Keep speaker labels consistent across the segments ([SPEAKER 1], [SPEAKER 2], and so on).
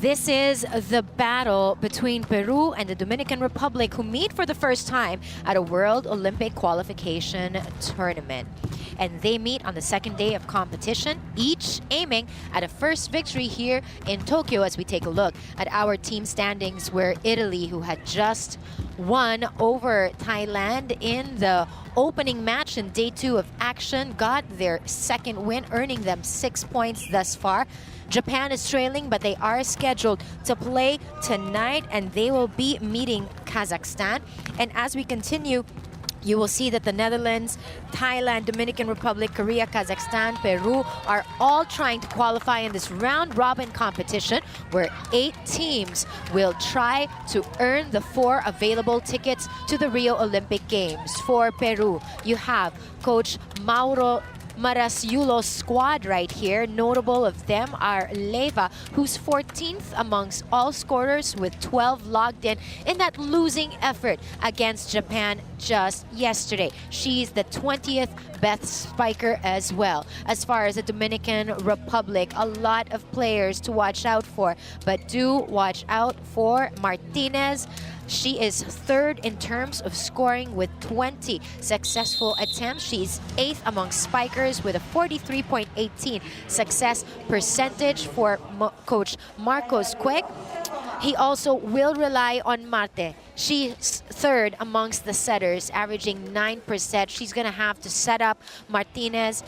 [SPEAKER 1] This is the battle between Peru and the Dominican Republic, who meet for the first time at a World Olympic Qualification tournament. And they meet on the second day of competition, each aiming at a first victory here in Tokyo. As we take a look at our team standings, where Italy, who had just won over Thailand in the opening match in day 2 of action, got their second win, earning them 6 points thus far. Japan is trailing, but they are scheduled to play tonight, and they will be meeting Kazakhstan. And as we continue, you will see that the Netherlands, Thailand, Dominican Republic, Korea, Kazakhstan, Peru are all trying to qualify in this round-robin competition, where 8 teams will try to earn the 4 available tickets to the Rio Olympic Games. For Peru, you have Coach Mauro Marasiulo's squad right here. Notable of them are Leva, who's 14th amongst all scorers with 12 logged in that losing effort against Japan just yesterday. She's the 20th best spiker as well. As far as the Dominican Republic, a lot of players to watch out for, but do watch out for Martinez. She is 3rd in terms of scoring with 20 successful attempts. She's 8th among spikers with a 43.18 success percentage for Coach Marcos Queg. He also will rely on Marte. She's 3rd amongst the setters, averaging 9%. She's going to have to set up Martinez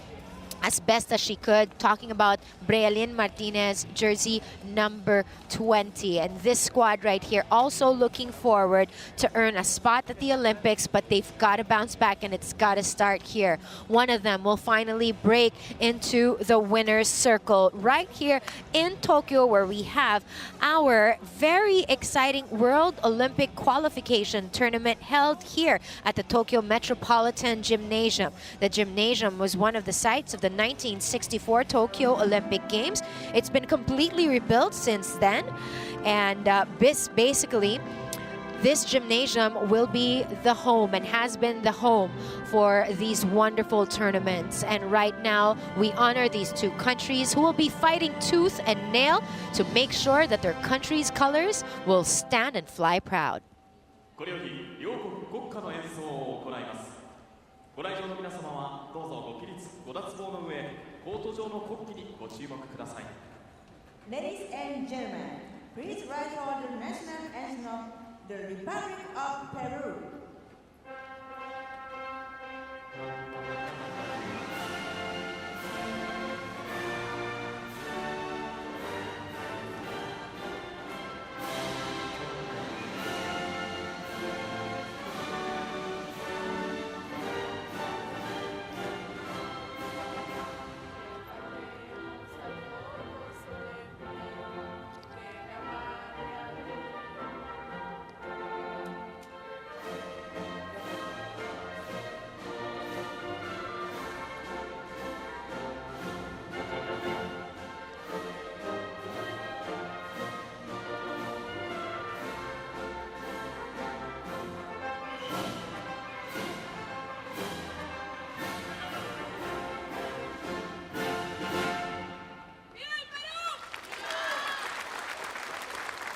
[SPEAKER 1] as best as she could. Talking about Brealyn Martinez, jersey number 20. And this squad right here also looking forward to earn a spot at the Olympics, but they've got to bounce back, and it's got to start here. One of them will finally break into the winner's circle right here in Tokyo, where we have our very exciting World Olympic Qualification tournament held here at the Tokyo Metropolitan Gymnasium. The gymnasium was one of the sites of the 1964 Tokyo Olympic Games. It's been completely rebuilt since then, and basically this gymnasium will be the home and has been the home for these wonderful tournaments. And right now we honor these 2 countries who will be fighting tooth and nail to make sure that their country's colors will stand and fly proud.
[SPEAKER 2] ご来場の皆様はどうぞご起立ご脱帽の上コート上の国旗にご注目ください。
[SPEAKER 3] Ladies and gentlemen, please rise for the national anthem of the Republic of Peru.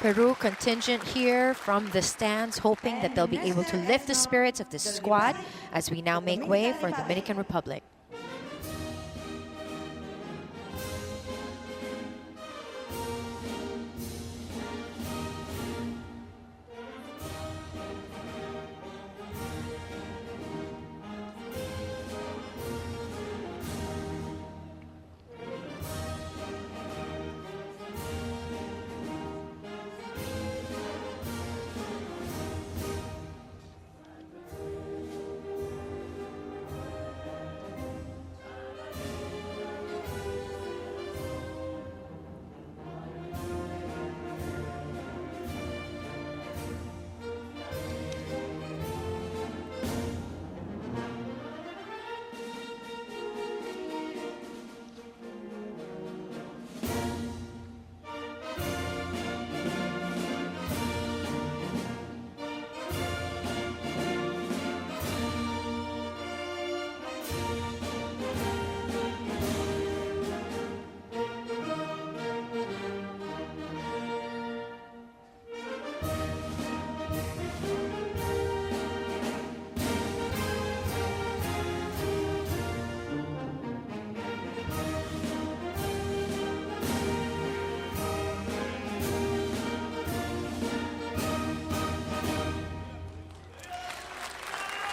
[SPEAKER 1] Peru contingent here from the stands, hoping that they'll be able to lift the spirits of this squad as we now make way for Dominican Republic.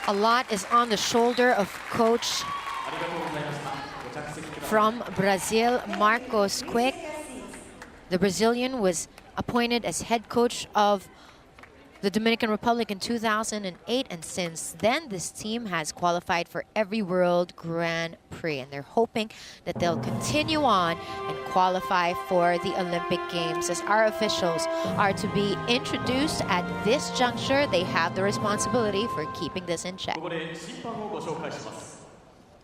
[SPEAKER 1] A lot is on the shoulder of coach from Brazil, Marcos Quick. The Brazilian was appointed as head coach of the Dominican Republic in 2008, and since then this team has qualified for every World Grand Prix, and they're hoping that they'll continue on and qualify for the Olympic Games. As our officials are to be introduced at this juncture, they have the responsibility for keeping this in check.
[SPEAKER 2] ここで審判をご紹介します。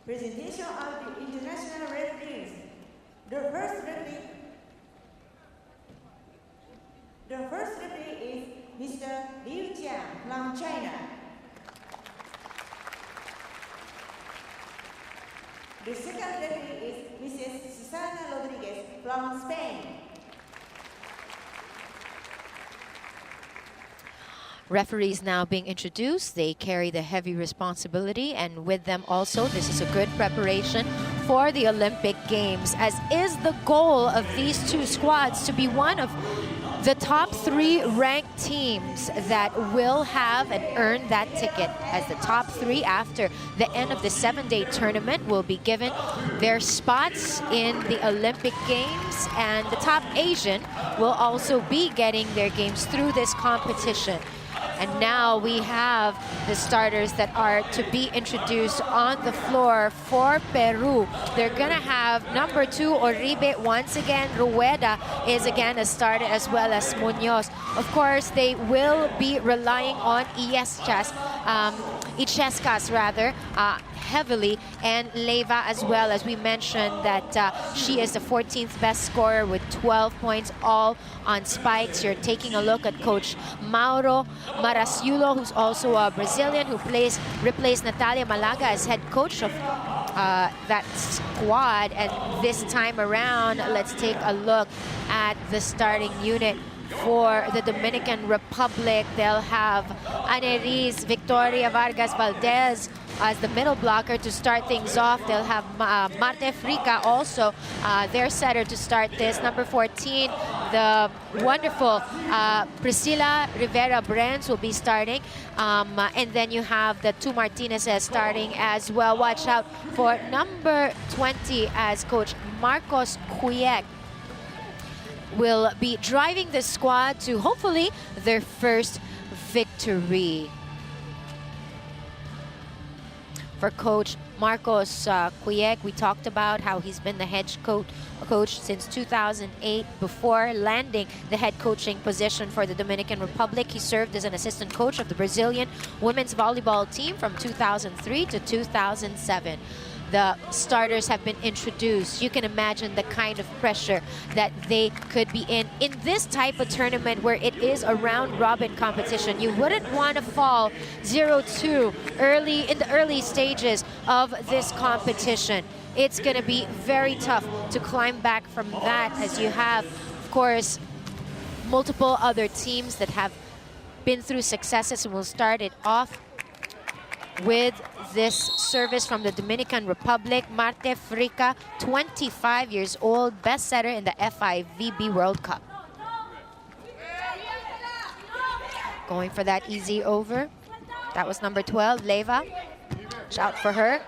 [SPEAKER 3] Presentation of the international referees. The first referee is Mr. Liu Jiang from China. The second referee is Mrs. Susana Rodriguez from Spain.
[SPEAKER 1] Referees now being introduced. They carry the heavy responsibility, and with them also, this is a good preparation for the Olympic Games, as is the goal of these two squads to be one of the top 3 ranked teams that will have and earn that ticket, as the top 3 after the end of the 7-day tournament will be given their spots in the Olympic Games, and the top Asian will also be getting their games through this competition. And now we have the starters that are to be introduced on the floor for Peru. They're gonna have number 2, Oribe, once again. Rueda is again a starter, as well as Munoz. Of course, they will be relying on Ichescas heavily, and Leva as well. As we mentioned, that she is the 14th best scorer with 12 points, all on spikes. You're taking a look at Coach Mauro Marasiulo, who's also a Brazilian, who replaced Natalia Malaga as head coach of that squad. And this time around, let's take a look at the starting unit. For the Dominican Republic, they'll have Aneris Victoria Vargas Valdez as the middle blocker to start things off. They'll have Marte Frica also, their setter, to start this. Number 14, the wonderful Priscilla Rivera Brens will be starting. And then you have the 2 Martinezes starting as well. Watch out for number 20 as Coach Marcos Quick will be driving the squad to hopefully their first victory. For Coach Marcos Quick, we talked about how he's been the head coach since 2008. Before landing the head coaching position for the Dominican Republic, he served as an assistant coach of the Brazilian women's volleyball team from 2003 to 2007. The starters have been introduced. You can imagine the kind of pressure that they could be in this type of tournament, where it is a round-robin competition. You wouldn't want to fall 0-2 in the early stages of this competition. It's going to be very tough to climb back from that, as you have, of course, multiple other teams that have been through successes, and we'll start it off with this service from the Dominican Republic. Marte Frica, 25 years old, best setter in the FIVB World Cup. Going for that easy over. That was number 12, Leva. Shout for her.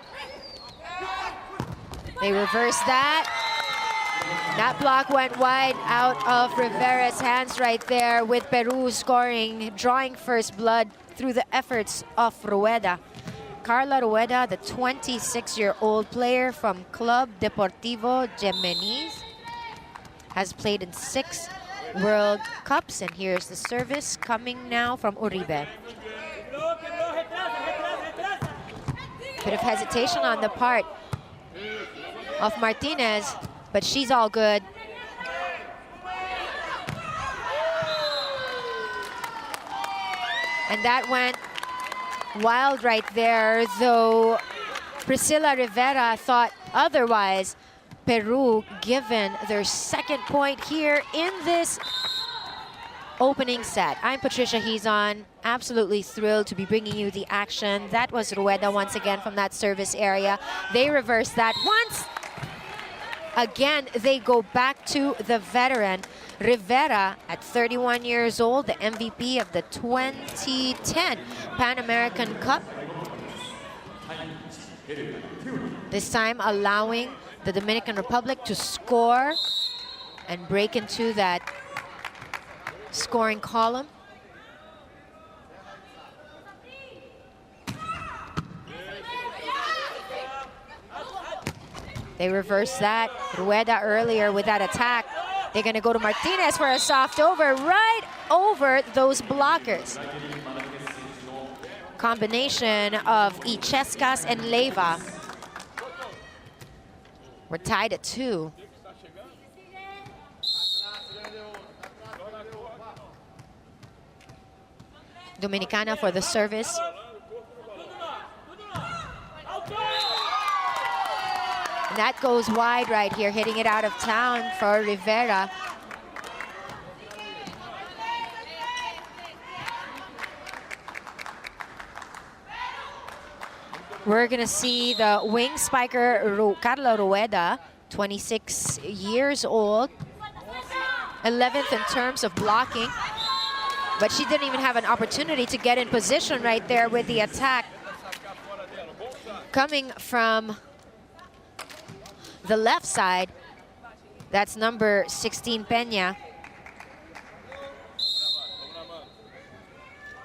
[SPEAKER 1] They reversed that. That block went wide out of Rivera's hands right there, with Peru scoring, drawing first blood through the efforts of Rueda. Carla Rueda, the 26-year-old player from Club Deportivo Jimenez, has played in 6 World Cups, and here's the service coming now from Uribe. Bit of hesitation on the part of Martinez, but she's all good. And that went wild right there, though Priscilla Rivera thought otherwise. Peru given their 2nd point here in this opening set. I'm Patricia Hizon, absolutely thrilled to be bringing you the action. That was Rueda once again from that service area. They reversed that once. Again, they go back to the veteran Rivera at 31 years old, the MVP of the 2010 Pan American Cup. This time allowing the Dominican Republic to score and break into that scoring column. They reversed that. Rueda earlier with that attack. They're going to go to Martinez for a soft over, right over those blockers. Combination of Ichescas and Leyva. We're tied at 2. Dominicana for the service. And that goes wide right here, hitting it out of town for Rivera. We're gonna see the wing spiker, Carla Rueda, 26 years old, 11th in terms of blocking, but she didn't even have an opportunity to get in position right there with the attack. Coming from the left side, that's number 16, Peña.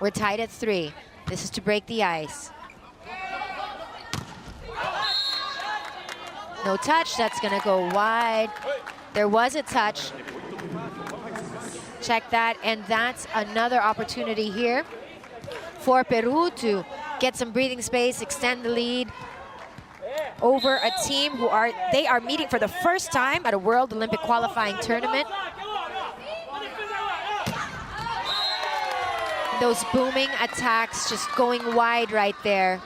[SPEAKER 1] We're tied at 3. This is to break the ice. No touch, that's gonna go wide. There was a touch. Check that, and that's another opportunity here for Peru to get some breathing space, extend the lead over a team who are meeting for the first time at a World Olympic Qualifying Tournament. Those booming attacks just going wide right there.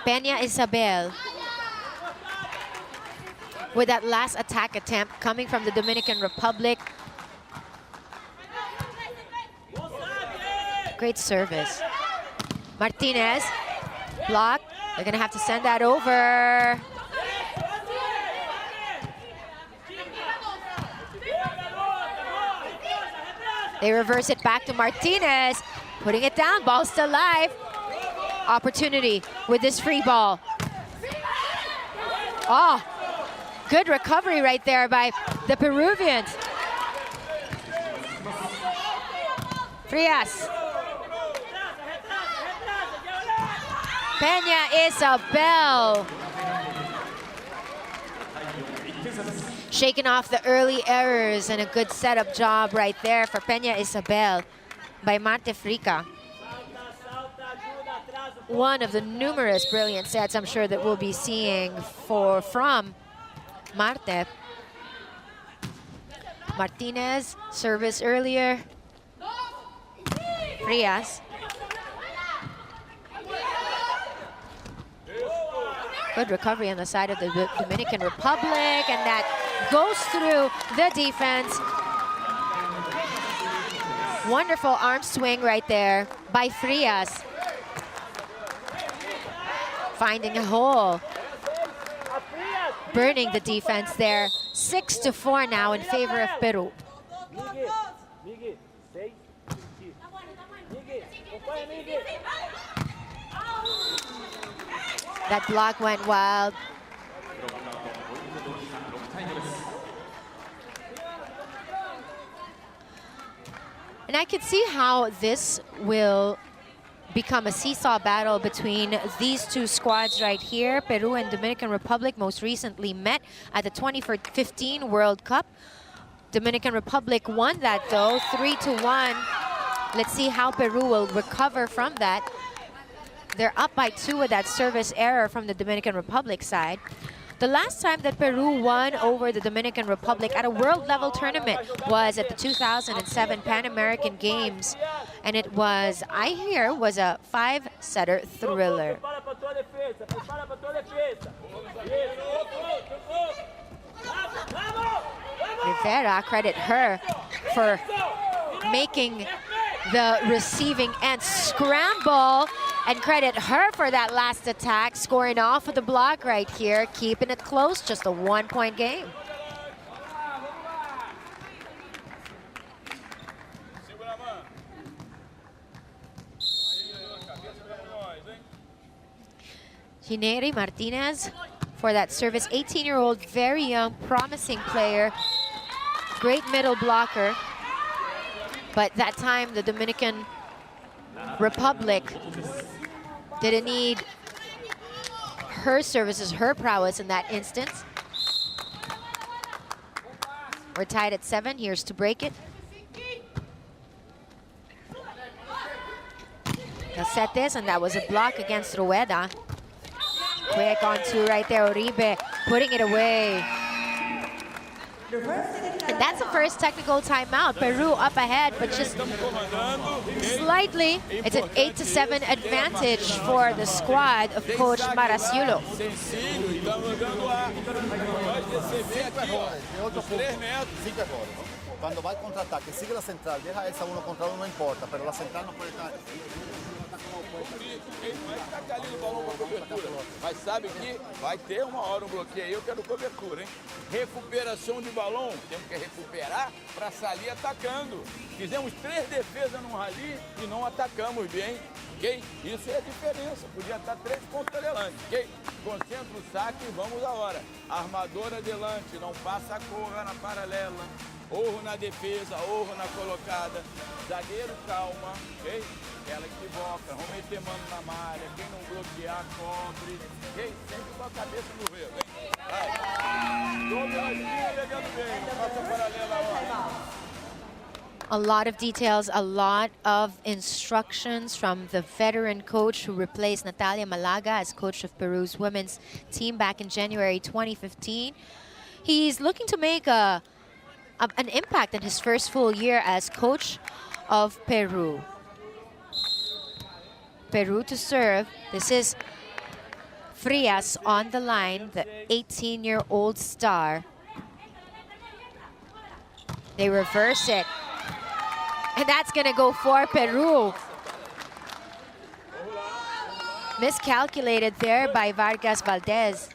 [SPEAKER 1] Peña Isabel with that last attack attempt coming from the Dominican Republic. Great service. Martinez, block. They're gonna have to send that over. They reverse it back to Martinez, putting it down, ball still alive. Opportunity with this free ball. Oh, good recovery right there by the Peruvians. Frias. Peña Isabel. Shaking off the early errors, and a good setup job right there for Peña Isabel by Marte Frica. One of the numerous brilliant sets I'm sure that we'll be seeing from Marte. Martinez, service earlier. Frias. Good recovery on the side of the Dominican Republic, and that goes through the defense. Wonderful arm swing right there by Frias. Finding a hole. Burning the defense there. 6-4 now in favor of Peru. That block went wild. And I can see how this will become a seesaw battle between these two squads right here. Peru and Dominican Republic most recently met at the 2015 World Cup. Dominican Republic won that though, 3-1. Let's see how Peru will recover from that. They're up by 2 with that service error from the Dominican Republic side. The last time that Peru won over the Dominican Republic at a world-level tournament was at the 2007 Pan American Games. And it was, I hear, was a 5-setter thriller. Rivera, credit her for making the receiving end scramble, and credit her for that last attack, scoring off with the block right here, keeping it close, just a 1-point game. Hineri Martinez for that service. 18-year-old, very young, promising player. Great middle blocker. But that time, the Dominican Republic didn't need her services, her prowess in that instance. We're tied at 7. Here's to break it. They'll set this, and that was a block against Rueda. Quick on 2 right there, Uribe putting it away. And that's the first technical timeout. Peru up ahead, but just slightly. It's an 8-7 advantage for the squad of Coach Maraciulo.
[SPEAKER 4] Cuando va al contraataque, sigue la central, deja esa 1 contra 1, no importa, pero la central no puede estar.
[SPEAKER 5] Ele vai tacar ali no balão para cobertura, mas sabe que vai ter uma hora um bloqueio aí, eu quero cobertura, hein? Recuperação de balão, temos que recuperar para sair atacando. Fizemos 3 defesas num rally e não atacamos bem, ok? Isso é a diferença, podia estar 3 pontos adelante, ok? Concentra o saque e vamos à hora. Armadora adelante, não passa, corra na paralela. Orro na defesa, orro na colocada. Zagueiro, calma, ok? Ela equivoca, vamos meter mano na malha. Quem não bloquear, cobre. Ok? Sempre com a cabeça no rego, hein? Vai. Dominadinha, pegando bem. Não passa paralela agora.
[SPEAKER 1] A lot of details, a lot of instructions from the veteran coach who replaced Natalia Malaga as coach of Peru's women's team back in January 2015. He's looking to make an impact in his first full year as coach of Peru. Peru to serve. This is Frias on the line, the 18-year-old star. They reverse it. And that's going to go for Peru. Miscalculated there by Vargas Valdez.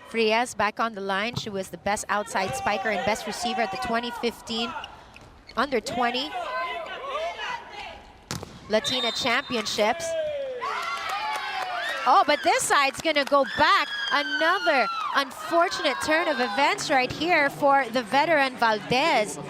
[SPEAKER 1] Frias back on the line. She was the best outside spiker and best receiver at the 2015 Under-20 Latina Championships. Oh, but this side's gonna go back. Another unfortunate turn of events right here for the veteran Valdez.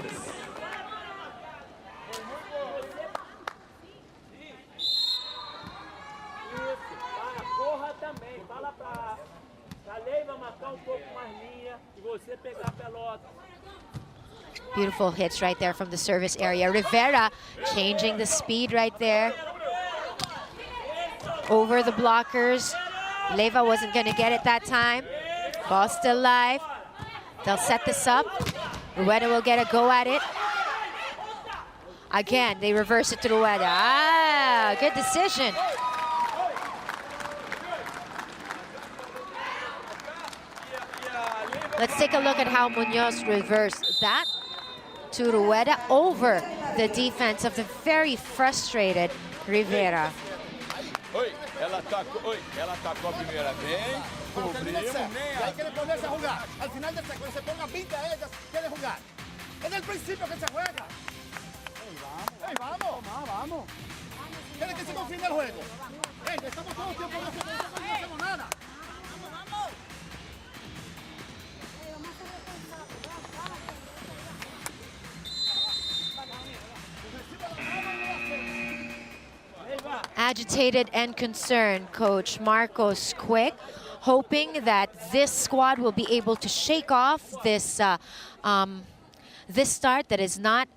[SPEAKER 1] Beautiful hits right there from the service area. Rivera changing the speed right there. Over the blockers. Leva wasn't going to get it that time. Ball still live. They'll set this up. Rueda will get a go at it. Again, they reverse it to Rueda. Ah, good decision. Let's take a look at how Munoz reversed that to Rueda over the defense of the very frustrated Rivera.
[SPEAKER 5] Oi, ela atacou a primeira vez, cobrimos,
[SPEAKER 4] Y hay que ponerse a jugar. Al final del cuando se pongan 20 a ellas, quieren jugar. Es el principio que se juega. ¡Ey, vamos! ¡Vamos! Tienen que se confirme el juego. ¡Ey, estamos todo el tiempo no hacemos nada! ¡Vamos!
[SPEAKER 1] Agitated and concerned coach Marcos Quick, hoping that this squad will be able to shake off this this start that is not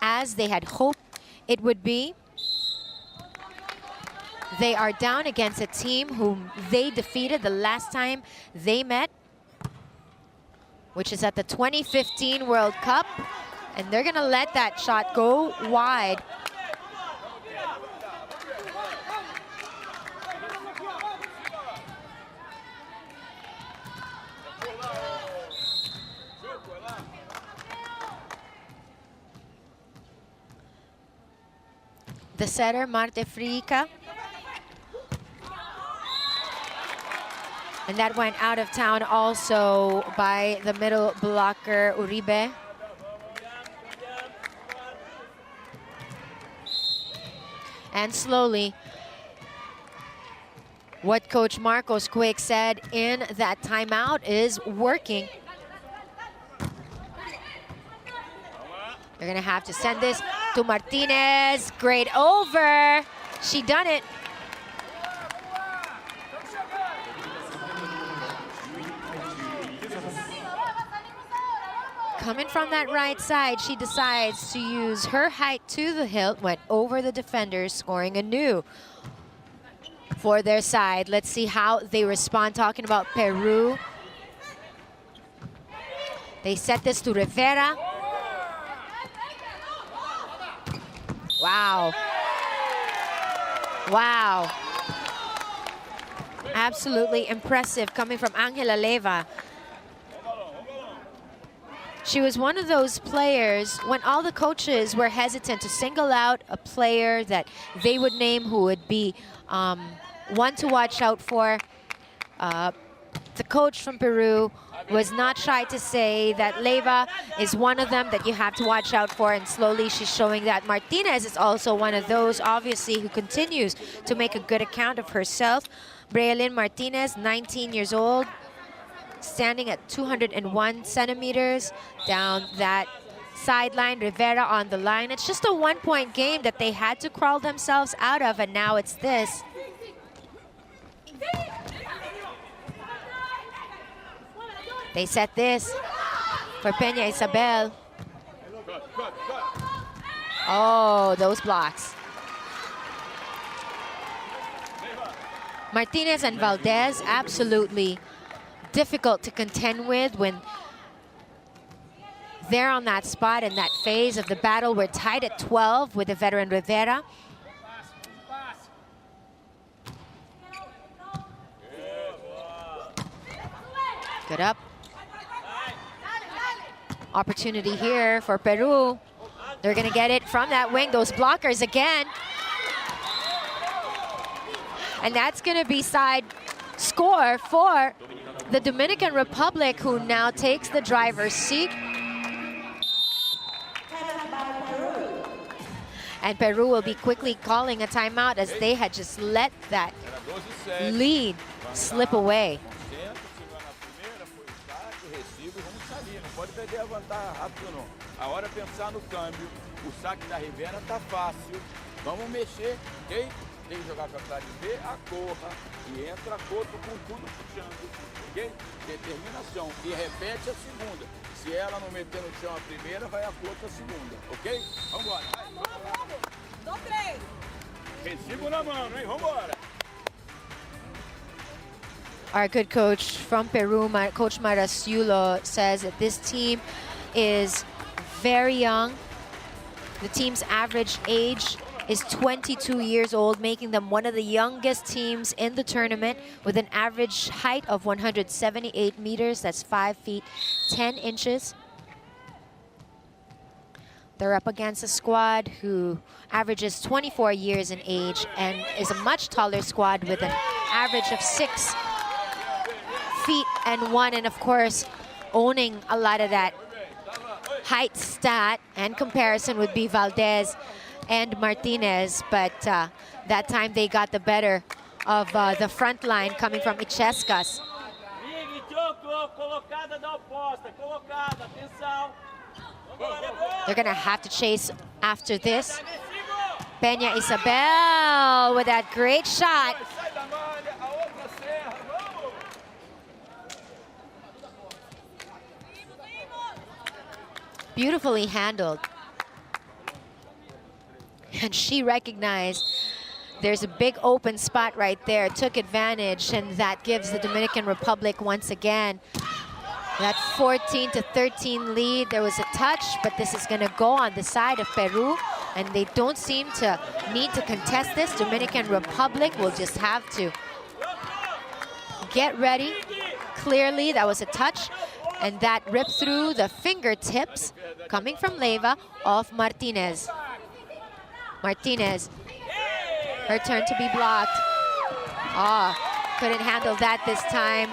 [SPEAKER 1] as they had hoped it would be. They are down against a team whom they defeated the last time they met, which is at the 2015 World Cup, and they're gonna let that shot go wide. The setter, Marte Frica. And that went out of town also by the middle blocker, Uribe. And slowly, what Coach Marcos Quick said in that timeout is working. They're gonna have to send this to Martinez. Great over. She done it. Coming from that right side, she decides to use her height to the hilt, went over the defenders, scoring anew for their side. Let's see how they respond. Talking about Peru. They set this to Rivera. Wow. Wow. Absolutely impressive coming from Angela Leva. She was one of those players when all the coaches were hesitant to single out a player that they would name who would be one to watch out for. The coach from Peru was not shy to say that Leva is one of them that you have to watch out for, and slowly she's showing that. Martinez is also one of those, obviously, who continues to make a good account of herself. Brealyn Martinez, 19 years old, standing at 201 centimeters down that sideline. Rivera on the line. It's just a one-point game that they had to crawl themselves out of, and now it's this. They set this for Peña Isabel. Oh, those blocks. Martinez and Valdez, absolutely difficult to contend with when they're on that spot in that phase of the battle. We're tied at 12 with the veteran Rivera. Good up. Opportunity here for Peru. They're gonna get it from that wing. Those blockers again. And that's gonna be side score for the Dominican Republic, who now takes the driver's seat. And Peru will be quickly calling a timeout as they had just let that lead slip away.
[SPEAKER 5] Pode perder a vantagem rápido não. A hora é pensar no câmbio. O saque da Rivera tá fácil. Vamos mexer, ok? Tem que jogar com a classe B, a corra. E entra Couto com tudo puxando, ok? Determinação. E repete a segunda. Se ela não meter no chão a primeira, vai a Couto a segunda, ok? Vambora.
[SPEAKER 3] Dou três.
[SPEAKER 5] Recibo na mão, hein? Vambora.
[SPEAKER 1] Our good coach from Peru, Coach Marasiulo, says that this team is very young. The team's average age is 22 years old, making them one of the youngest teams in the tournament, with an average height of 178 meters. That's 5 feet 10 inches. They're up against a squad who averages 24 years in age and is a much taller squad with an average of 6 feet and 1, and of course owning a lot of that height stat and comparison would be Valdez and Martinez, but that time they got the better of the front line coming from Ichescas. They're gonna have to chase after this. Peña Isabel with that great shot. Beautifully handled. And she recognized there's a big open spot right there, took advantage, and that gives the Dominican Republic once again that 14-13 lead. There was a touch, but this is gonna go on the side of Peru, and they don't seem to need to contest this. Dominican Republic will just have to get ready. Clearly, that was a touch, and that ripped through the fingertips coming from Leva of Martinez. Martinez, her turn to be blocked. Ah, couldn't handle that this time.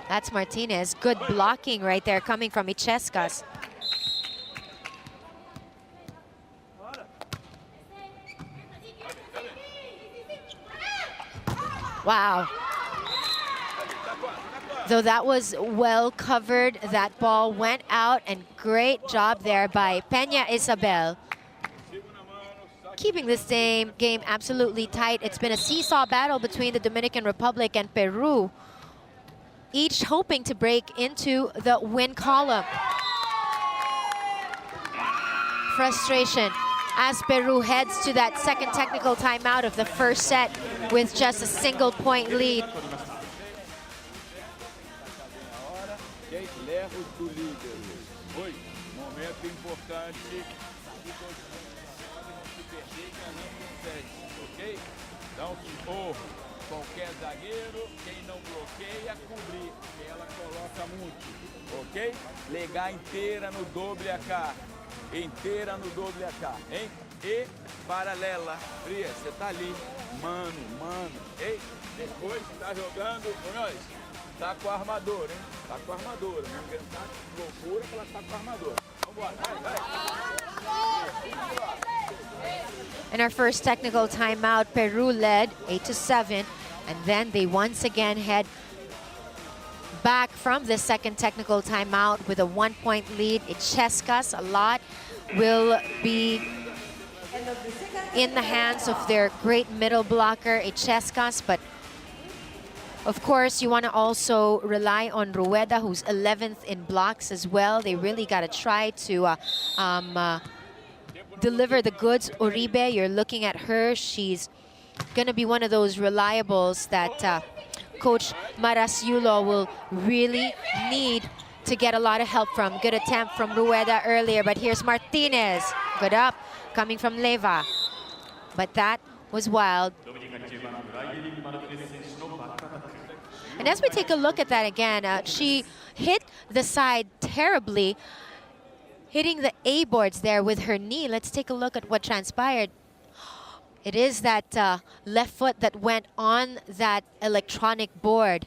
[SPEAKER 1] That's Martinez. Good blocking right there coming from Ichescas. Wow. Though that was well covered, that ball went out, and great job there by Peña Isabel. Keeping this game absolutely tight. It's been a seesaw battle between the Dominican Republic and Peru, each hoping to break into the win column. Frustration as Peru heads to that second technical timeout of the first set with just a single point lead.
[SPEAKER 5] Qualquer zagueiro, quem não bloqueia, cobrir, que ela coloca muito, ok? Legar inteira no doble AK, inteira no doble AK, hein? E paralela, Fria, você tá ali, mano, ei? Depois tá jogando, nós, tá com a armadora, hein? Tá com a armadora, não quer tá loucura que ela tá com a armadora. Vambora, vai.
[SPEAKER 1] In our first technical timeout, Peru led 8-7, and then they once again head back from the second technical timeout with a 1-point lead. Ichescas, a lot will be in the hands of their great middle blocker, Ichescas, but of course, you want to also rely on Rueda, who's 11th in blocks as well. They really got to try to deliver the goods. Uribe, you're looking at her. She's going to be one of those reliables that Coach Marasiulo will really need to get a lot of help from. Good attempt from Rueda earlier, but here's Martinez. Good up, coming from Leva. But that was wild. And as we take a look at that again, she hit the side terribly, hitting the A boards there with her knee. Let's take a look at what transpired. It is that left foot that went on that electronic board.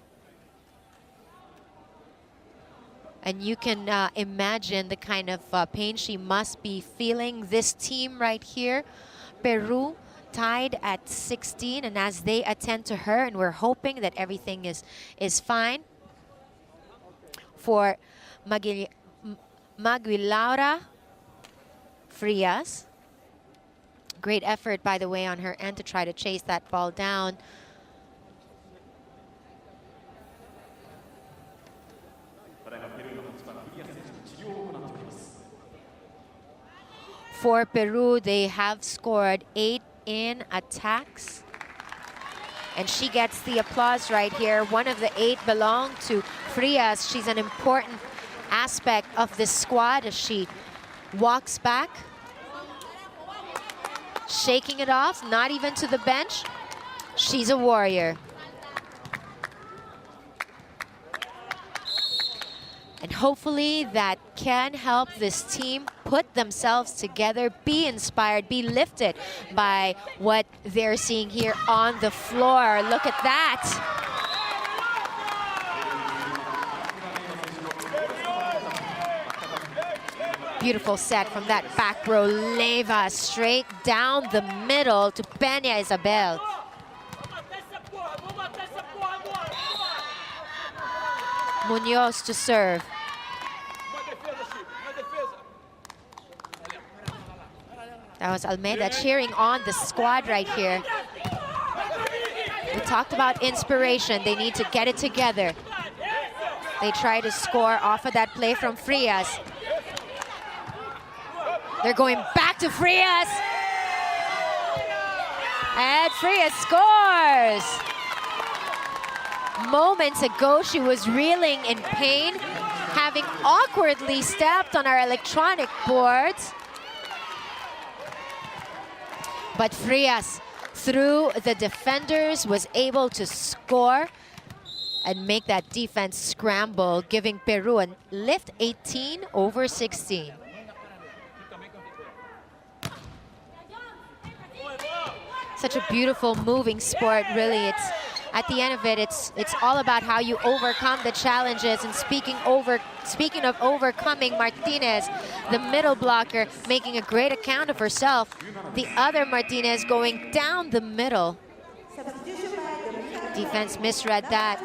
[SPEAKER 1] And you can imagine the kind of pain she must be feeling. This team right here, Peru, tied at 16, and as they attend to her, and we're hoping that everything is fine for Maguilaura Frias. Great effort, by the way, on her end to try to chase that ball down. For Peru, they have scored 8 in attacks. And she gets the applause right here. One of the 8 belong to Frias. She's an important aspect of this squad as she walks back, shaking it off, not even to the bench. She's a warrior. And hopefully that can help this team put themselves together, be inspired, be lifted by what they're seeing here on the floor. Look at that. Beautiful set from that back row. Leva straight down the middle to Peña Isabel. Munoz to serve. That was Almeida cheering on the squad right here. We talked about inspiration. They need to get it together. They try to score off of that play from Frias. They're going back to Frias. And Frias scores. Moments ago, she was reeling in pain, having awkwardly stepped on our electronic boards. But Frias, through the defenders, was able to score and make that defense scramble, giving Peru a lift 18 over 16. Such a beautiful moving sport, really. It's at the end of it, it's all about how you overcome the challenges. And speaking of overcoming, Martinez, the middle blocker, making a great account of herself. The other Martinez going down the middle. Defense misread that.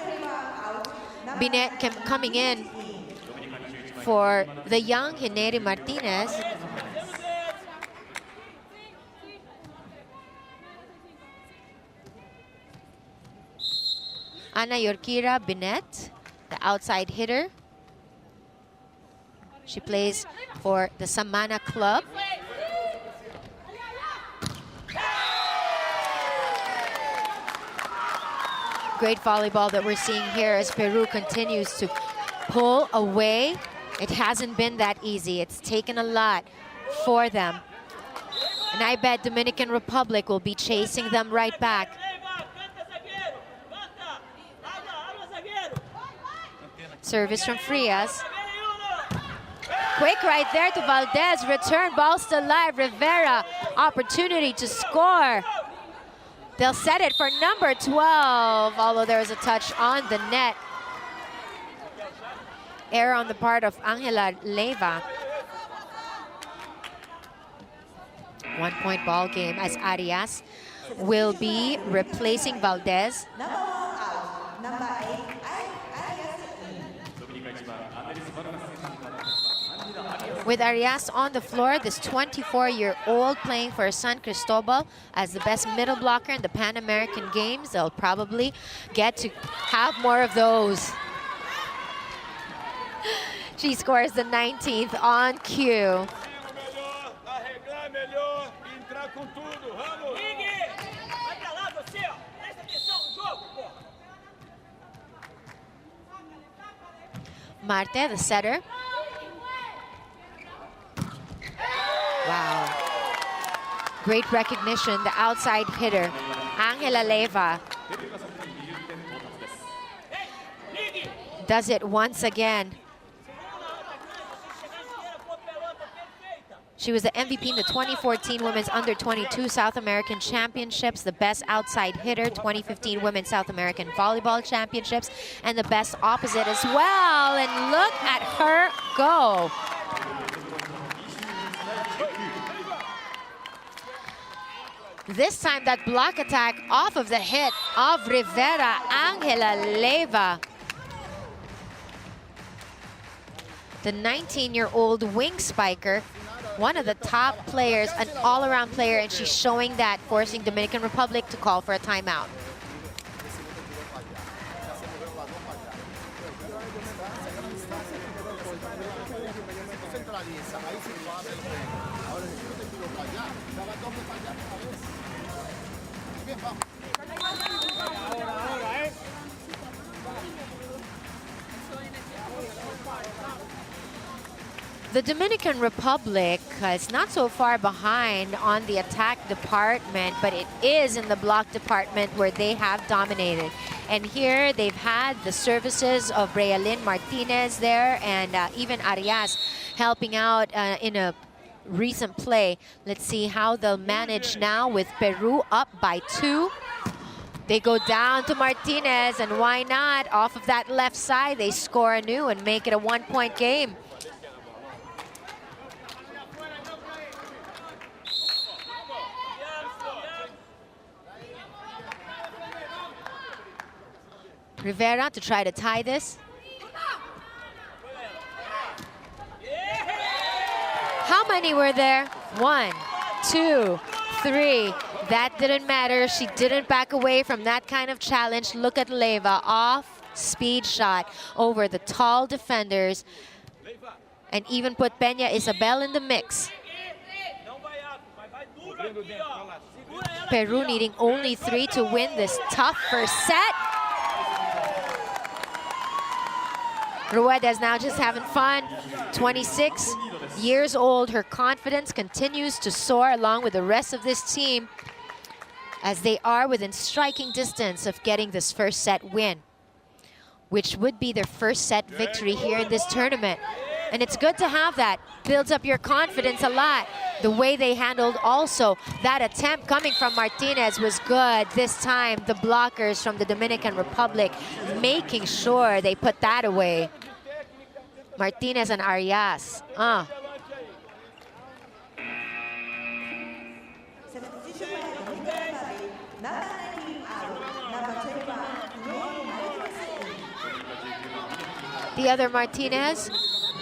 [SPEAKER 1] Binet coming in for the young Hineri Martinez. Ana Yorkira Binet, the outside hitter. She plays for the Samana Club. Great volleyball that we're seeing here as Peru continues to pull away. It hasn't been that easy. It's taken a lot for them. And I bet Dominican Republic will be chasing them right back. Service from Frias. Quick right there to Valdez. Return, ball still live. Rivera, opportunity to score. They'll set it for number 12, although there was a touch on the net. Error on the part of Angela Leyva. 1 point ball game as Arias will be replacing Valdez.
[SPEAKER 3] Number 8,
[SPEAKER 1] With Arias on the floor, this 24-year-old playing for San Cristobal as the best middle blocker in the Pan American Games. They'll probably get to have more of those. She scores the 19th on cue. Marte, the setter. Wow. Great recognition, the outside hitter, Angela Leyva. Does it once again. She was the MVP in the 2014 Women's Under-22 South American Championships, the best outside hitter, 2015 Women's South American Volleyball Championships, and the best opposite as well. And look at her go. This time that block attack off of the hit of Rivera, Angela Leyva. The 19-year-old wing spiker, one of the top players, an all-around player, and she's showing that, forcing Dominican Republic to call for a timeout. The Dominican Republic is not so far behind on the attack department, but it is in the block department where they have dominated. And here they've had the services of Realyn Martinez there, and even Arias helping out in a recent play. Let's see how they'll manage now with Peru up by 2. They go down to Martinez, and why not? Off of that left side, they score anew and make it a 1-point game. Rivera to try to tie this. How many were there? 1, 2, 3. That didn't matter. She didn't back away from that kind of challenge. Look at Leyva, off speed shot over the tall defenders, and even put Peña Isabel in the mix. Peru needing only 3 to win this tough first set. Rueda is now just having fun. 26 years old. Her confidence continues to soar along with the rest of this team as they are within striking distance of getting this first set win, which would be their first set victory here in this tournament. And it's good to have that. Builds up your confidence a lot. The way they handled also that attempt coming from Martinez was good. This time, the blockers from the Dominican Republic making sure they put that away. Martinez and Arias.
[SPEAKER 3] Substitution by Dominican Republic. Number 19 out. Number 21,
[SPEAKER 1] The other Martinez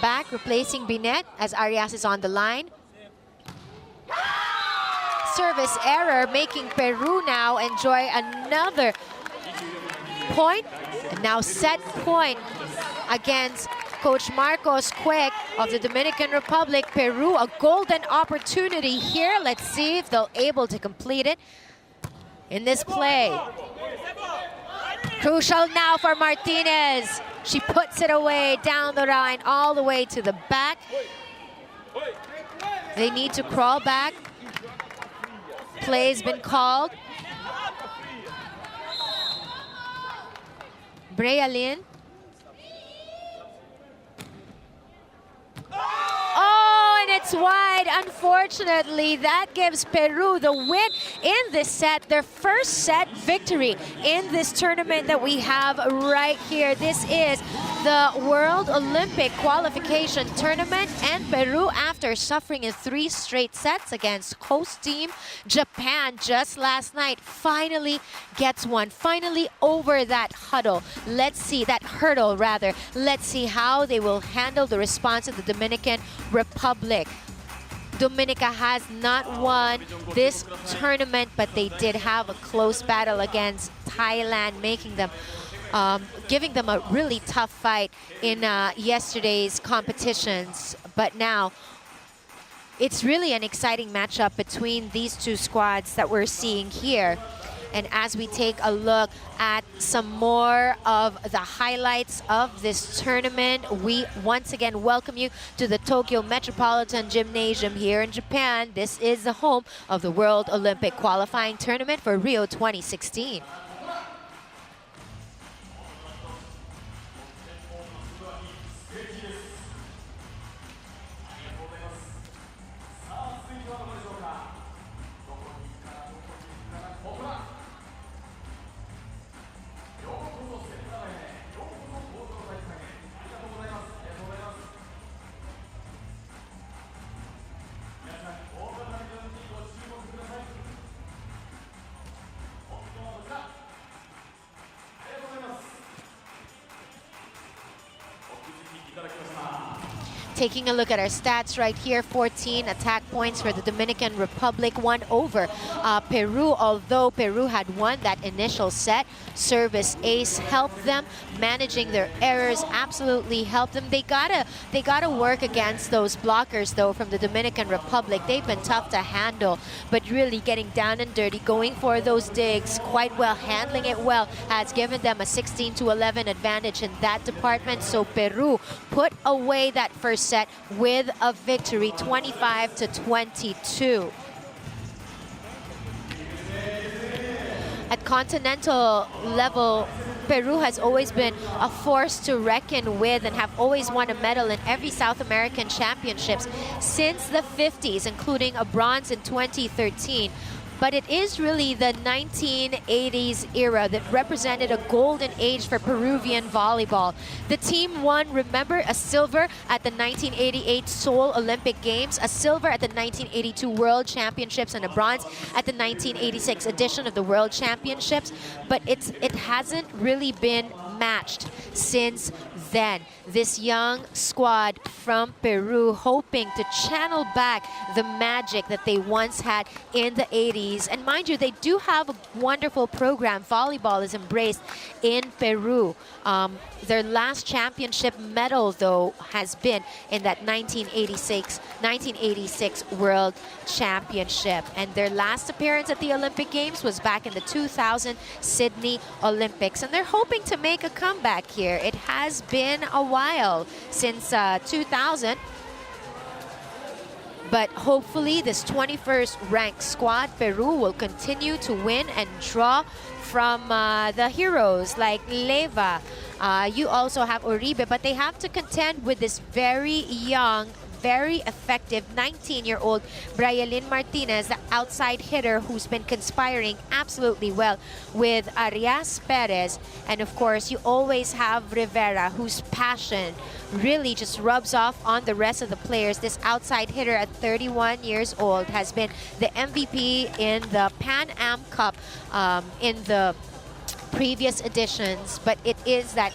[SPEAKER 1] back replacing Binet as Arias is on the line. Service error making Peru now enjoy another point. And now set point against Coach Marcos Quick of the Dominican Republic. Peru, a golden opportunity here. Let's see if they'll able to complete it in this play. Crucial now for Martinez. She puts it away down the line, all the way to the back. They need to crawl back. Play's been called. Brealin. Oh, and it's wide. Unfortunately, that gives Peru the win in this set, their first set victory in this tournament that we have right here. This is the World Olympic Qualification Tournament, and Peru, after suffering in 3 straight sets against host team Japan just last night, finally gets one, finally over that hurdle. Let's see, that hurdle rather. Let's see how they will handle the response of the Dominican Republic. Dominica has not won this tournament, but they did have a close battle against Thailand, making them giving them a really tough fight in yesterday's competitions. But now, it's really an exciting matchup between these two squads that we're seeing here. And as we take a look at some more of the highlights of this tournament, we once again welcome you to the Tokyo Metropolitan Gymnasium here in Japan. This is the home of the World Olympic Qualifying Tournament for Rio 2016. Taking a look at our stats right here, 14 attack points for the Dominican Republic, 1 over Peru. Although Peru had won that initial set, service ace helped them. Managing their errors absolutely helped them. They gotta work against those blockers though from the Dominican Republic. They've been tough to handle, but really getting down and dirty, going for those digs quite well, handling it well, has given them a 16-11 advantage in that department. So Peru put away that first set with a victory, 25-22. At continental level, Peru has always been a force to reckon with and have always won a medal in every South American championships since the 50s, including a bronze in 2013. But it is really the 1980s era that represented a golden age for Peruvian volleyball. The team won, remember, a silver at the 1988 Seoul Olympic Games, a silver at the 1982 World Championships, and a bronze at the 1986 edition of the World Championships. But it hasn't really been matched since then. This young squad from Peru hoping to channel back the magic that they once had in the 80s. And mind you, they do have a wonderful program. Volleyball is embraced in Peru. Their last championship medal, though, has been in that 1986 World Championship. And their last appearance at the Olympic Games was back in the 2000 Sydney Olympics. And they're hoping to make a comeback here. It has been a while since 2000. But hopefully this 21st ranked squad, Peru, will continue to win and draw from the heroes like Leva, You also have Uribe, but they have to contend with this very young, very effective 19-year-old Brialyn Martinez, the outside hitter who's been conspiring absolutely well with Arias Perez. And of course, you always have Rivera, whose passion really just rubs off on the rest of the players. This outside hitter at 31 years old has been the MVP in the Pan Am Cup in the previous editions, but it is that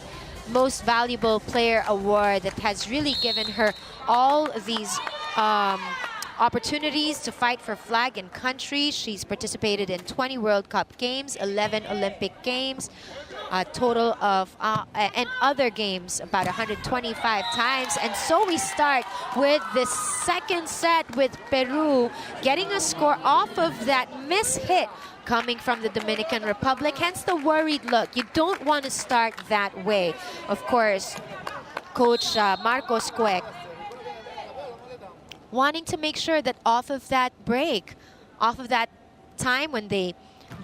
[SPEAKER 1] most valuable player award that has really given her all these opportunities to fight for flag and country. She's participated in 20 World Cup games, 11 Olympic games, a total of, and other games about 125 times. And so we start with the second set with Peru getting a score off of that miss-hit coming from the Dominican Republic, hence the worried look. You don't want to start that way. Of course, Coach Marcos Cuec wanting to make sure that off of that break, off of that time when they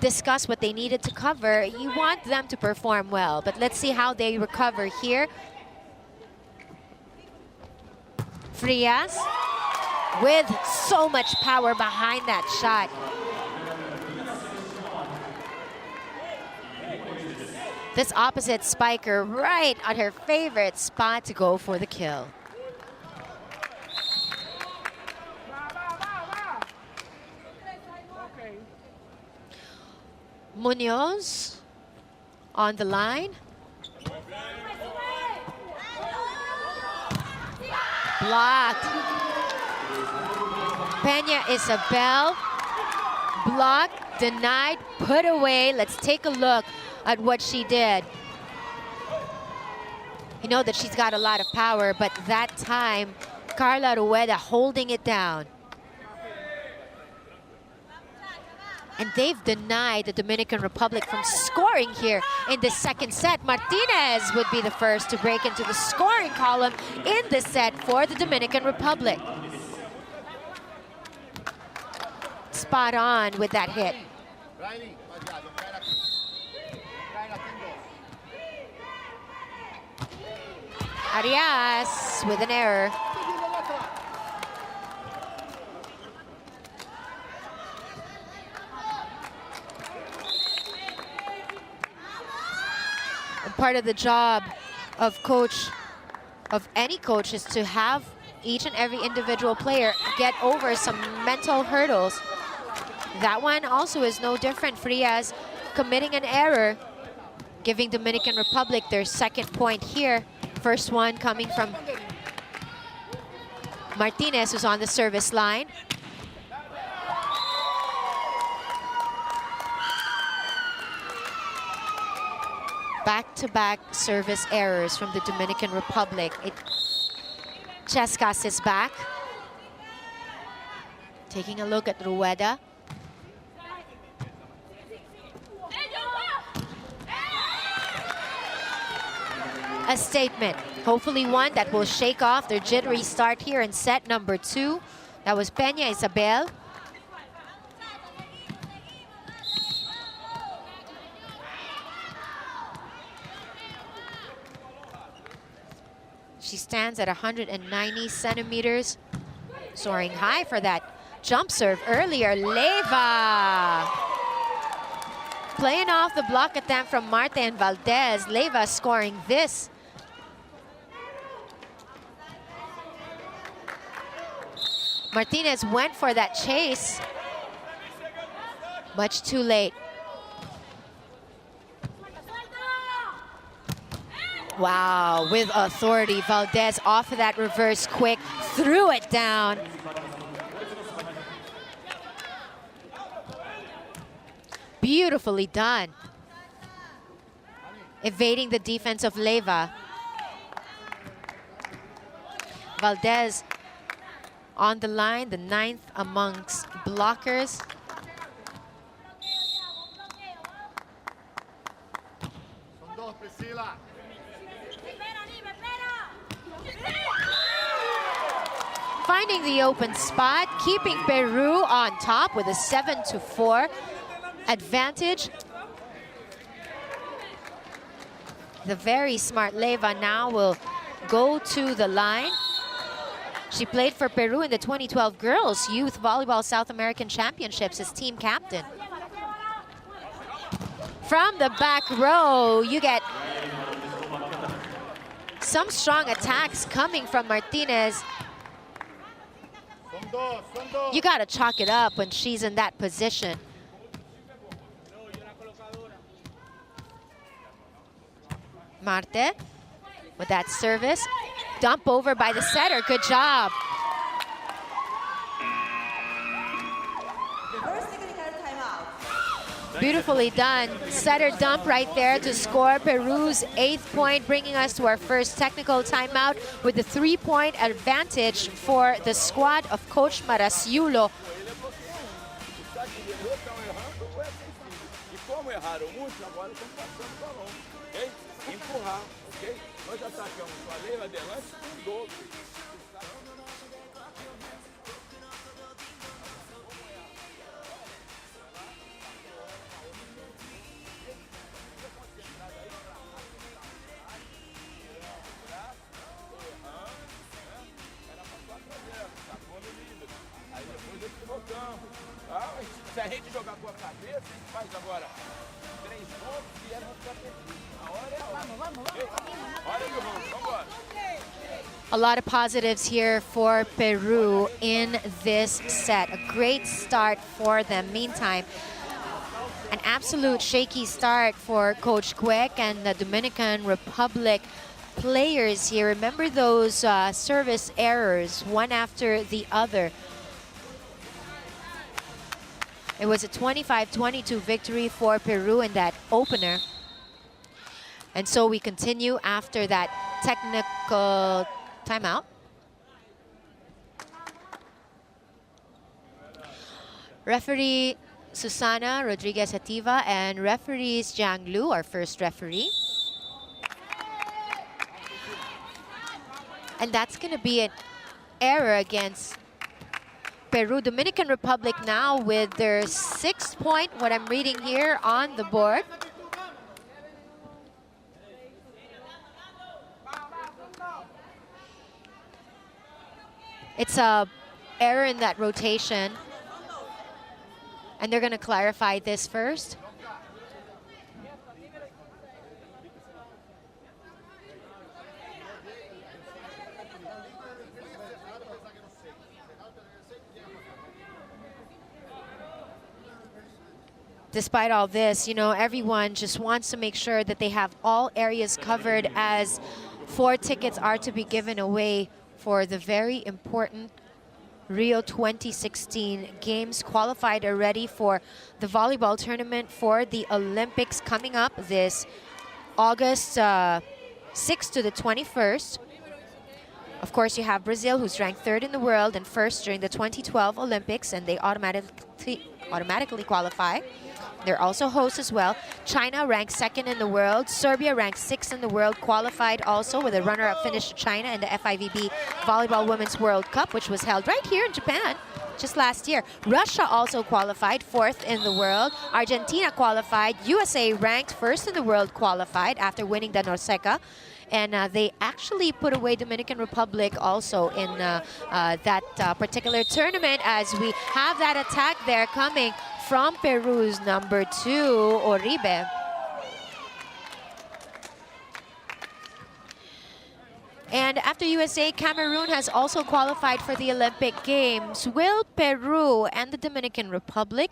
[SPEAKER 1] discuss what they needed to cover, you want them to perform well. But let's see how they recover here. Frias with so much power behind that shot. This opposite spiker right on her favorite spot to go for the kill. Munoz on the line. Blocked. Peña Isabel. Blocked, denied, put away. Let's take a look at what she did. You know that she's got a lot of power, but that time, Carla Rueda holding it down. And they've denied the Dominican Republic from scoring here in the second set. Martinez would be the first to break into the scoring column in the set for the Dominican Republic. Spot on with that hit. Arias with an error. And part of the job of any coach is to have each and every individual player get over some mental hurdles. That one also is no different. Frias committing an error, giving Dominican Republic their second point here. First one coming from Martinez, who's on the service line. Back-to-back service errors from the Dominican Republic. Chescas is back. Taking a look at Rueda. A statement, hopefully one that will shake off their jittery start here in set number 2. That was Peña Isabel. She stands at 190 centimeters, soaring high for that jump serve earlier. Leyva playing off the block attempt from Marte and Valdez. Leyva scoring this. Martinez went for that chase. Much too late. Wow, with authority, Valdez off of that reverse quick, threw it down. Beautifully done. Evading the defense of Leyva. Valdez on the line, the 9th amongst blockers. Finding the open spot, keeping Peru on top with a 7-4 advantage. The very smart Leva now will go to the line. She played for Peru in the 2012 Girls Youth Volleyball South American Championships as team captain. From the back row, you get some strong attacks coming from Martinez. You gotta chalk it up when she's in that position. Marte with that service. Dump over by the setter, good job.
[SPEAKER 3] The first technical timeout.
[SPEAKER 1] Beautifully done. Setter dump right there to score Peru's 8th point, bringing us to our first technical timeout with the 3-point advantage for the squad of Coach Maraciulo.
[SPEAKER 5] Empurrar, ok? Nós atacamos com a Leila adelante com o dobro. Aí depois equivocamos. Se a gente jogar com a cabeça, a gente faz agora 3 pontos e era para perder.
[SPEAKER 1] A lot of positives here for Peru in this set. A great start for them. Meantime, an absolute shaky start for Coach Quick and the Dominican Republic players here. Remember those service errors, one after the other. It was a 25-22 victory for Peru in that opener. And so we continue after that technical timeout. Referee Susana Rodriguez Ativa and referees Jiang Lu, our first referee. And that's going to be an error against Peru. Dominican Republic now with their 6th point, what I'm reading here on the board. It's a error in that rotation. And they're going to clarify this first. Despite all this, you know, everyone just wants to make sure that they have all areas covered, as 4 tickets are to be given away for the very important Rio 2016 Games. Qualified already for the volleyball tournament for the Olympics coming up this August 6th to the 21st. Of course, you have Brazil, who's ranked 3rd in the world and 1st during the 2012 Olympics, and they automatically qualify. They're also hosts as well. China ranked 2nd in the world. Serbia ranked 6th in the world, qualified also with a runner-up finish to China in the FIVB Volleyball Women's World Cup, which was held right here in Japan just last year. Russia also qualified 4th in the world. Argentina qualified. USA ranked 1st in the world, qualified after winning the Norseca. And they actually put away Dominican Republic also in that particular tournament, as we have that attack there coming from Peru's number 2, Oribe. And after USA, Cameroon has also qualified for the Olympic Games. Will Peru and the Dominican Republic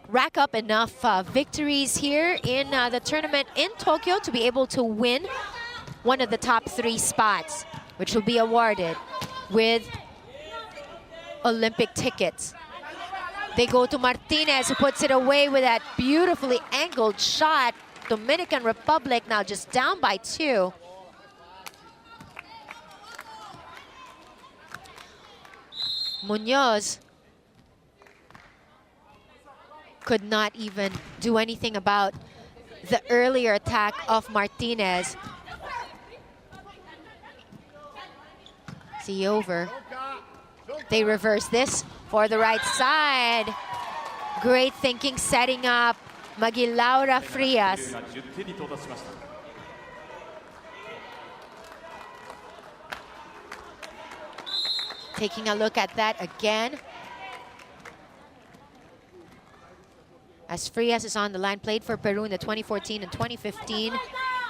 [SPEAKER 1] rack up enough victories here in the tournament in Tokyo to be able to win one of the top 3 spots, which will be awarded with Olympic tickets? They go to Martinez, who puts it away with that beautifully angled shot. Dominican Republic now just down by 2. Munoz could not even do anything about the earlier attack of Martinez. See over. They reverse this for the right side. Great thinking, setting up Magilaura Frias. Taking a look at that again. As Frias is on the line, played for Peru in the 2014 and 2015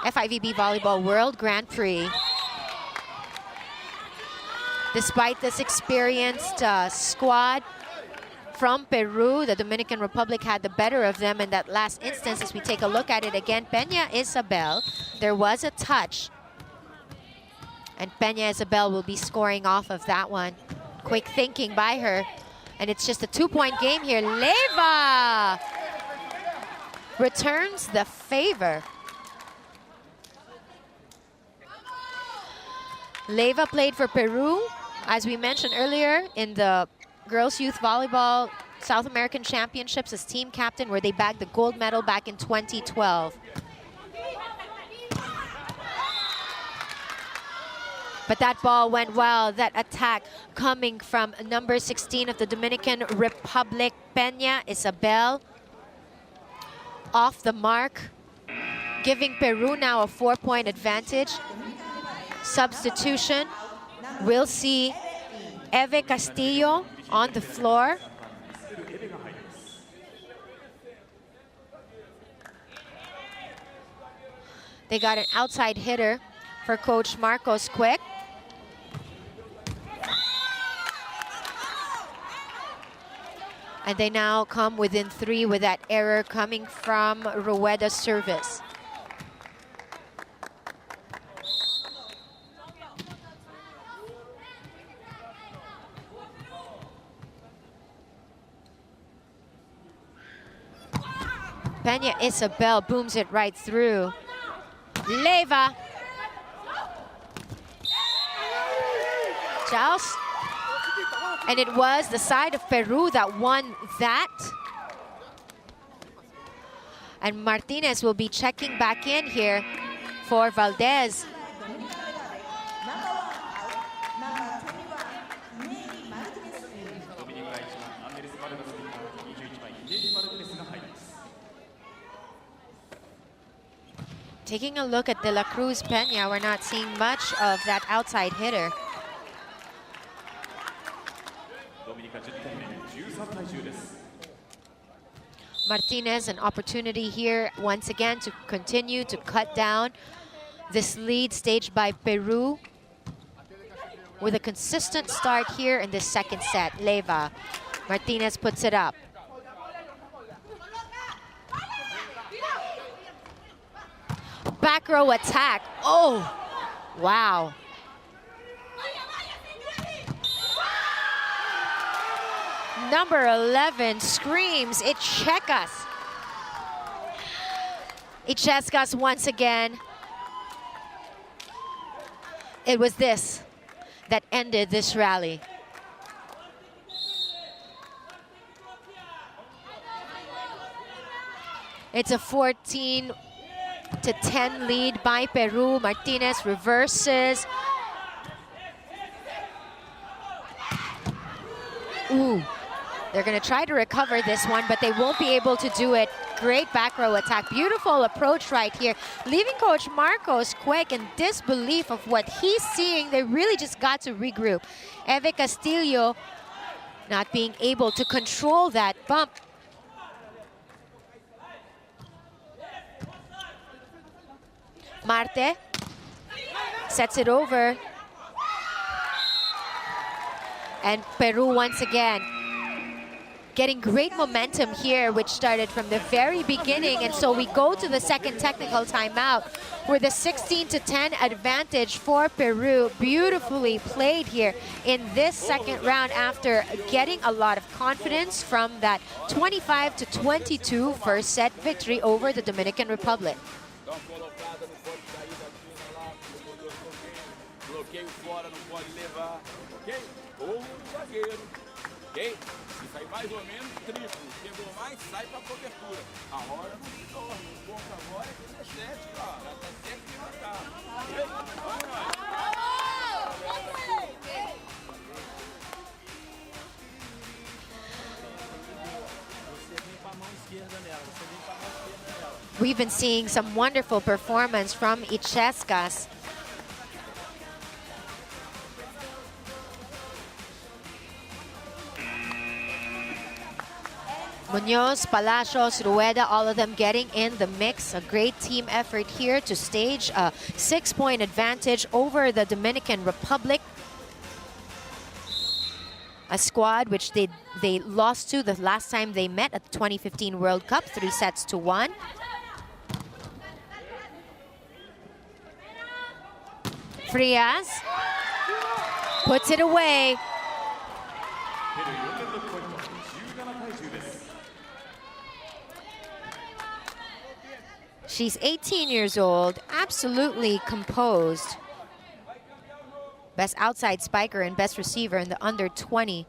[SPEAKER 1] FIVB Volleyball World Grand Prix. Despite this experienced squad from Peru, the Dominican Republic had the better of them in that last instance. As we take a look at it again, Peña Isabel, there was a touch. And Peña Isabel will be scoring off of that one. Quick thinking by her. And it's just a 2-point game here. Leyva returns the favor. Leyva played for Peru, as we mentioned earlier, in the Girls Youth Volleyball South American Championships as team captain, where they bagged the gold medal back in 2012. But that ball went well. That attack coming from number 16 of the Dominican Republic, Peña Isabel. Off the mark, giving Peru now a 4-point advantage. Substitution. We'll see Eve Castillo on the floor. They got an outside hitter for Coach Marcos Quick. And they now come within 3 with that error coming from Rueda's service. Peña Isabel booms it right through. Leyva. Joust. And it was the side of Peru that won that. And Martinez will be checking back in here for Valdez. Taking a look at De La Cruz Peña, we're not seeing much of that outside hitter. Martinez, an opportunity here once again to continue to cut down this lead staged by Peru with a consistent start here in this second set. Leyva. Martinez puts it up. Back row attack. Oh, wow. Number 11 screams, Ichescas. Ichescas once again. It was this that ended this rally. It's a 14-10 lead by Peru. Martinez reverses. Ooh. They're going to try to recover this one, but they won't be able to do it. Great back row attack. Beautiful approach right here. Leaving Coach Marcos Quick in disbelief of what he's seeing. They really just got to regroup. Eve Castillo not being able to control that bump. Marte sets it over. And Peru once again getting great momentum here, which started from the very beginning. And so we go to the second technical timeout with a 16-10 advantage for Peru. Beautifully played here in this second round after getting a lot of confidence from that 25-22 first set victory over the Dominican Republic.
[SPEAKER 5] Se sair mais ou menos triplo, quebrou mais, sai para cobertura. A hora não ficou um pouco agora, é 17, ó. Até 7 que
[SPEAKER 1] We've been seeing some wonderful performance from Ichescas. Munoz, Palacios, Rueda, all of them getting in the mix. A great team effort here to stage a 6-point advantage over the Dominican Republic. A squad which they lost to the last time they met at the 2015 World Cup, 3-1. Frias puts it away. She's 18 years old, absolutely composed. Best outside spiker and best receiver in the under-20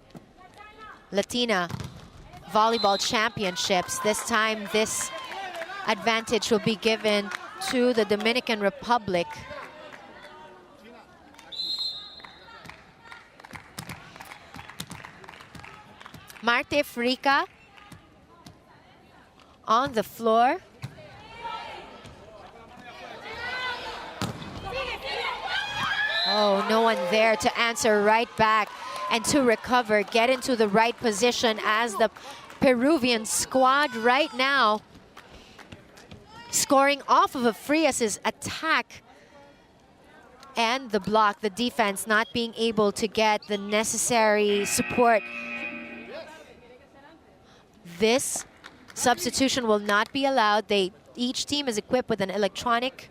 [SPEAKER 1] Latina volleyball championships. This time, this advantage will be given to the Dominican Republic. Marte Frica on the floor. Oh, no one there to answer right back and to recover, get into the right position as the Peruvian squad right now scoring off of a Frias' attack and the block, the defense not being able to get the necessary support. This substitution will not be allowed. Each team is equipped with an electronic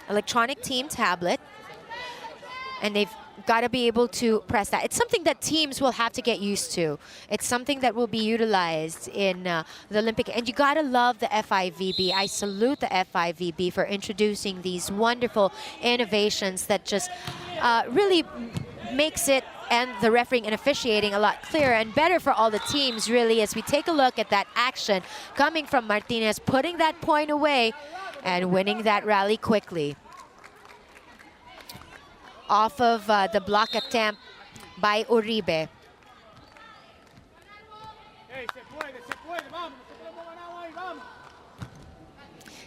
[SPEAKER 1] electronic team tablet, and they've got to be able to press that. It's something that teams will have to get used to. It's something that will be utilized in the Olympic, and you got to love the FIVB. I salute the FIVB for introducing these wonderful innovations that just really makes it and the refereeing and officiating a lot clearer and better for all the teams, really, as we take a look at that action coming from Martinez, putting that point away and winning that rally quickly. Off of the block attempt by Uribe.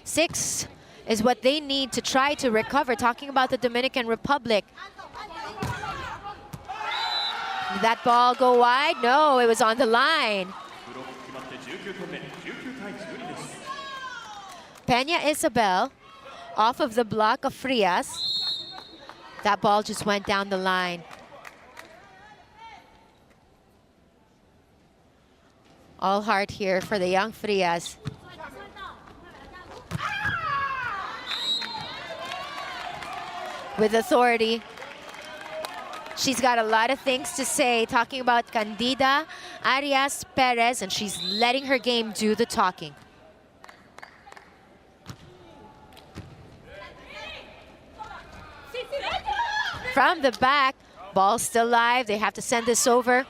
[SPEAKER 1] Six is what they need to try to recover. Talking about the Dominican Republic. Did that ball go wide? No, it was on the line. Peña Isabel off of the block of Frias. That ball just went down the line. All heart here for the young Frias. With authority. She's got a lot of things to say, talking about Candida Arias Perez, and she's letting her game do the talking. From the back, ball still live. They have to send this over.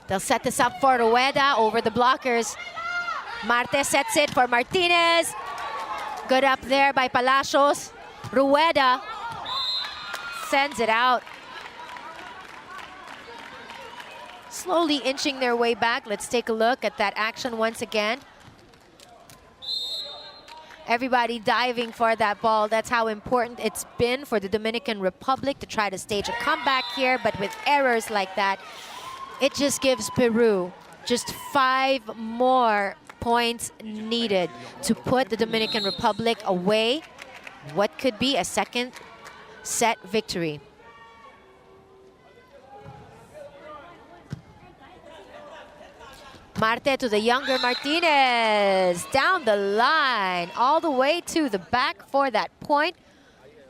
[SPEAKER 1] They'll set this up for Rueda over the blockers. Marte sets it for Martinez. Good up there by Palacios. Rueda sends it out. Slowly inching their way back. Let's take a look at that action once again. Everybody diving for that ball. That's how important it's been for the Dominican Republic to try to stage a comeback here. But with errors like that, it just gives Peru just 5 more points needed to put the Dominican Republic away. What could be a second set victory. Marte to the younger Martinez. Down the line, all the way to the back for that point.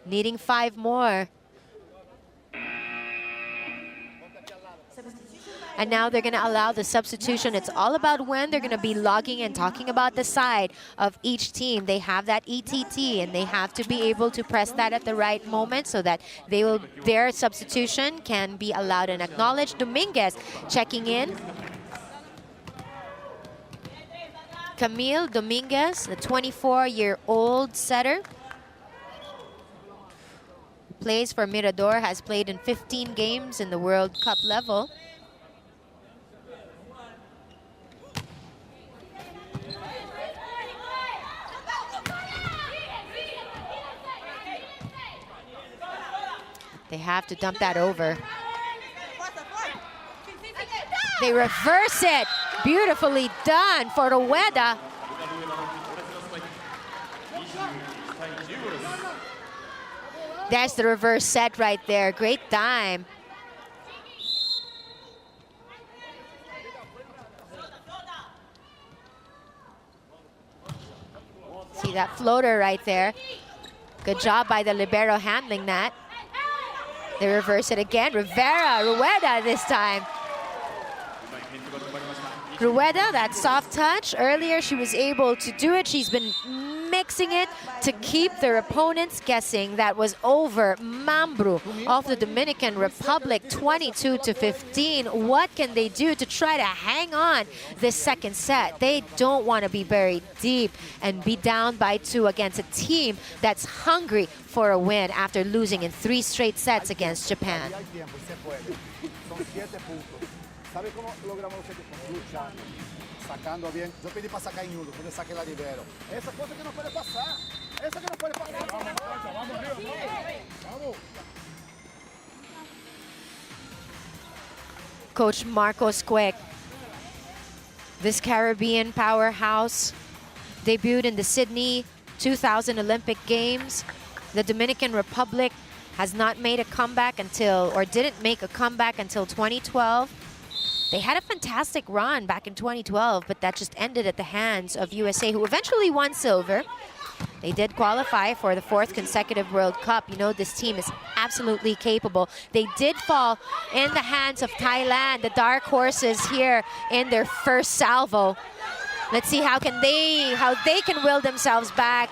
[SPEAKER 1] Needing 5 more. And now they're going to allow the substitution. It's all about when they're going to be logging and talking about the side of each team. They have that ETT, and they have to be able to press that at the right moment so that their substitution can be allowed and acknowledged. Dominguez checking in. Camille Dominguez, the 24-year-old setter. Plays for Mirador, has played in 15 games in the World Cup level. They have to dump that over. They reverse it. Beautifully done for Rueda. That's the reverse set right there. Great time. See that floater right there. Good job by the libero handling that. They reverse it again. Rueda this time. Rueda, that soft touch. Earlier she was able to do it. She's been mixing it to keep their opponents guessing. That was over. Mambru of the Dominican Republic, 22-15. What can they do to try to hang on this second set? They don't want to be buried deep and be down by 2 against a team that's hungry for a win after losing in 3 straight sets against Japan.
[SPEAKER 4] ¿Sabe cómo logramos los 7 puntos? Luchando, sacando bien. Yo pedí para sacar ñudo, porque saque la libero. Esa cosa que no puede pasar. Esa que no puede pasar. Vamos arriba, vamos.
[SPEAKER 1] Coach Marcos Quick. This Caribbean powerhouse debuted in the Sydney 2000 Olympic Games. The Dominican Republic has not made a comeback until, or didn't make a comeback until 2012. They had a fantastic run back in 2012, but that just ended at the hands of USA, who eventually won silver. They did qualify for the 4th consecutive World Cup. You know, this team is absolutely capable. They did fall in the hands of Thailand, the dark horses here in their first salvo. Let's see how they can will themselves back.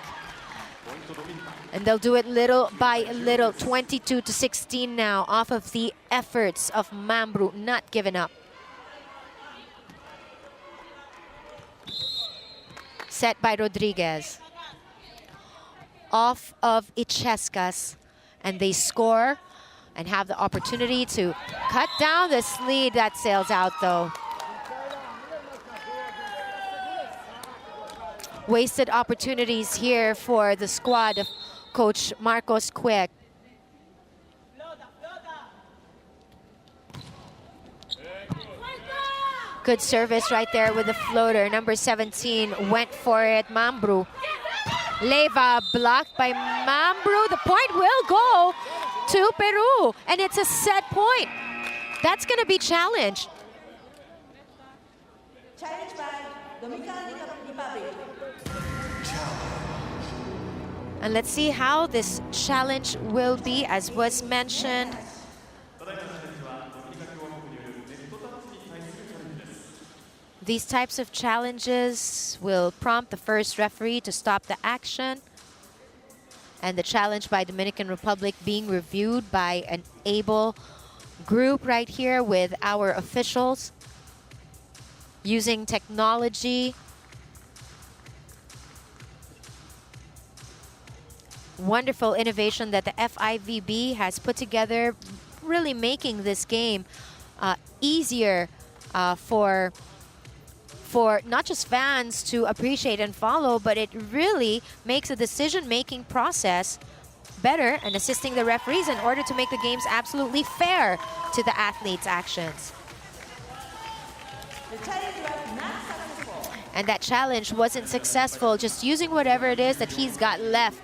[SPEAKER 1] And they'll do it little by little, 22-16 now, off of the efforts of Mambru, not giving up. Set by Rodriguez. Off of Ichescas, and they score and have the opportunity to cut down this lead. That sails out though. Wasted opportunities here for the squad of Coach Marcos Quick. Good service right there with the floater. Number 17 went for it, Mambru. Leva blocked by Mambru. The point will go to Peru, and it's a set point. That's going to be challenged.
[SPEAKER 3] Challenged by Dominican Republic.
[SPEAKER 1] And let's see how this challenge will be, as was mentioned. These types of challenges will prompt the first referee to stop the action. And the challenge by Dominican Republic being reviewed by an able group right here with our officials using technology. Wonderful innovation that the FIVB has put together, really making this game easier for not just fans to appreciate and follow, but it really makes the decision-making process better and assisting the referees in order to make the games absolutely fair to the athletes' actions.
[SPEAKER 3] The challenge was not successful.
[SPEAKER 1] And that challenge wasn't successful, just using whatever it is that he's got left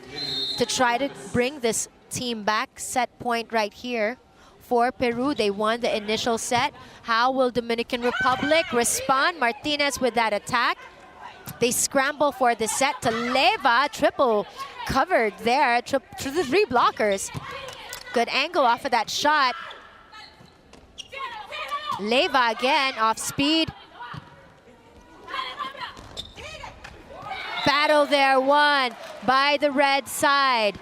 [SPEAKER 1] to try to bring this team back. Set point right here for Peru. They won the initial set. How will Dominican Republic respond? Martinez with that attack. They scramble for the set to Leva. Triple covered there to the 3 blockers. Good angle off of that shot. Leva again off speed. Battle there won by the red side.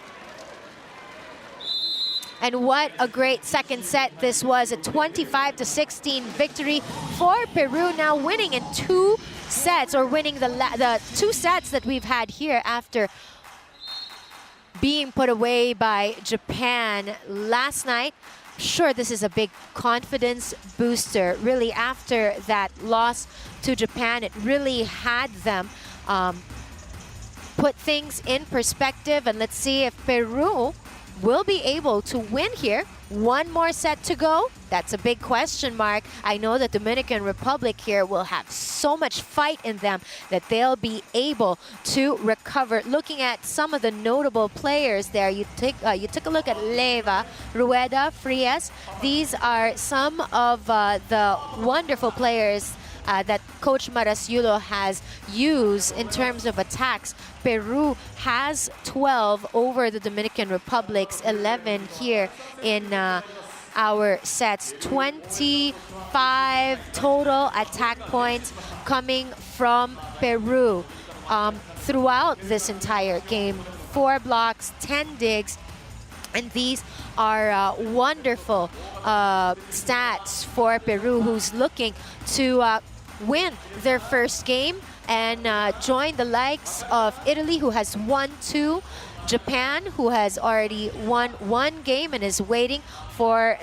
[SPEAKER 1] And what a great second set this was. A 25-16 victory for Peru, now winning in 2 sets, or winning the 2 sets that we've had here after being put away by Japan last night. Sure, this is a big confidence booster. Really, after that loss to Japan, it really had them put things in perspective. And let's see if Peru will be able to win here. One more set to go. That's a big question mark. I know the Dominican Republic here will have so much fight in them that they'll be able to recover. Looking at some of the notable players there, you took a look at Leva, Rueda, Frias. These are some of the wonderful players that Coach Marasiulo has used in terms of attacks. Peru has 12 over the Dominican Republic's 11 here in our sets. 25 total attack points coming from Peru throughout this entire game. 4 blocks, 10 digs, and these are wonderful stats for Peru, who's looking to win their first game and join the likes of Italy, who has won 2, Japan, who has already won 1 game and is waiting for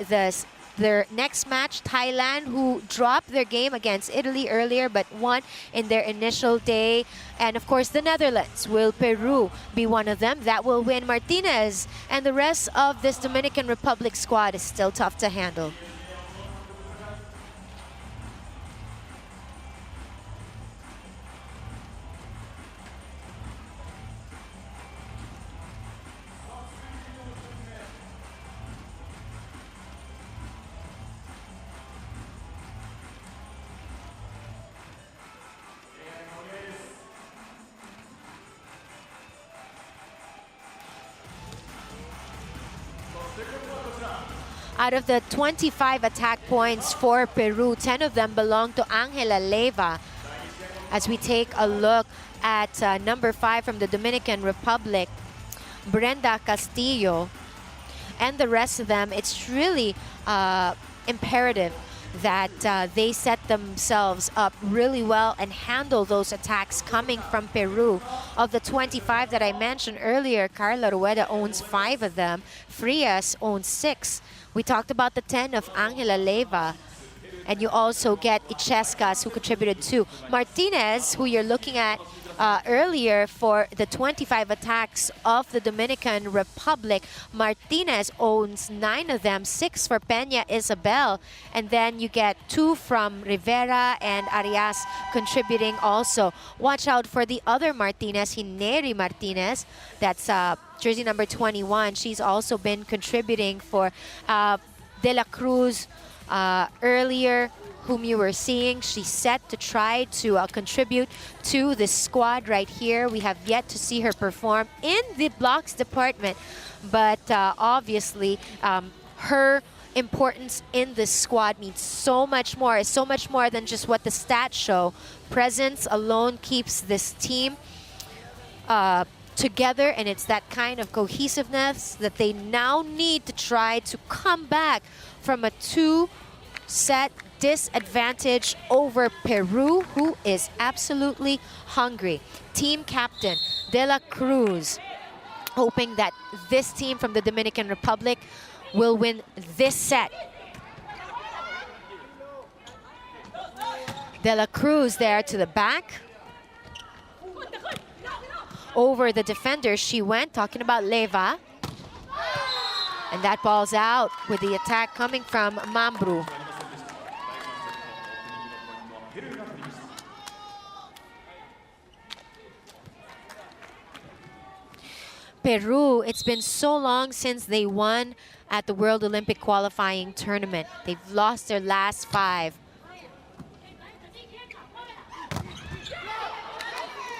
[SPEAKER 1] their next match, Thailand, who dropped their game against Italy earlier but won in their initial day, and of course the Netherlands. Will Peru be one of them? That will win. Martinez and the rest of this Dominican Republic squad is still tough to handle. Out of the 25 attack points for Peru, 10 of them belong to Angela Leva. As we take a look at number 5 from the Dominican Republic, Brenda Castillo, and the rest of them, it's really imperative that they set themselves up really well and handle those attacks coming from Peru. Of the 25 that I mentioned earlier, Carla Rueda owns 5 of them. Frias owns 6. We talked about the 10 of Angela Leva. And you also get Ichescas, who contributed 2. Martinez, who you're looking at earlier for the 25 attacks of the Dominican Republic, Martinez owns 9 of them, 6 for Peña Isabel, and then you get 2 from Rivera and Arias contributing also. Watch out for the other Martinez, Hineri Martinez, that's jersey number 21. She's also been contributing for De La Cruz earlier, whom you were seeing. She's set to try to contribute to this squad right here. We have yet to see her perform in the blocks department, but obviously her importance in this squad means so much more. It's so much more than just what the stats show. Presence alone keeps this team together, and it's that kind of cohesiveness that they now need to try to come back from a 2-set disadvantage over Peru, who is absolutely hungry. Team captain De La Cruz, hoping that this team from the Dominican Republic will win this set. De La Cruz there to the back. Over the defender she went, talking about Leva. And that ball's out with the attack coming from Mambru. Peru, it's been so long since they won at the World Olympic Qualifying Tournament. They've lost their last 5.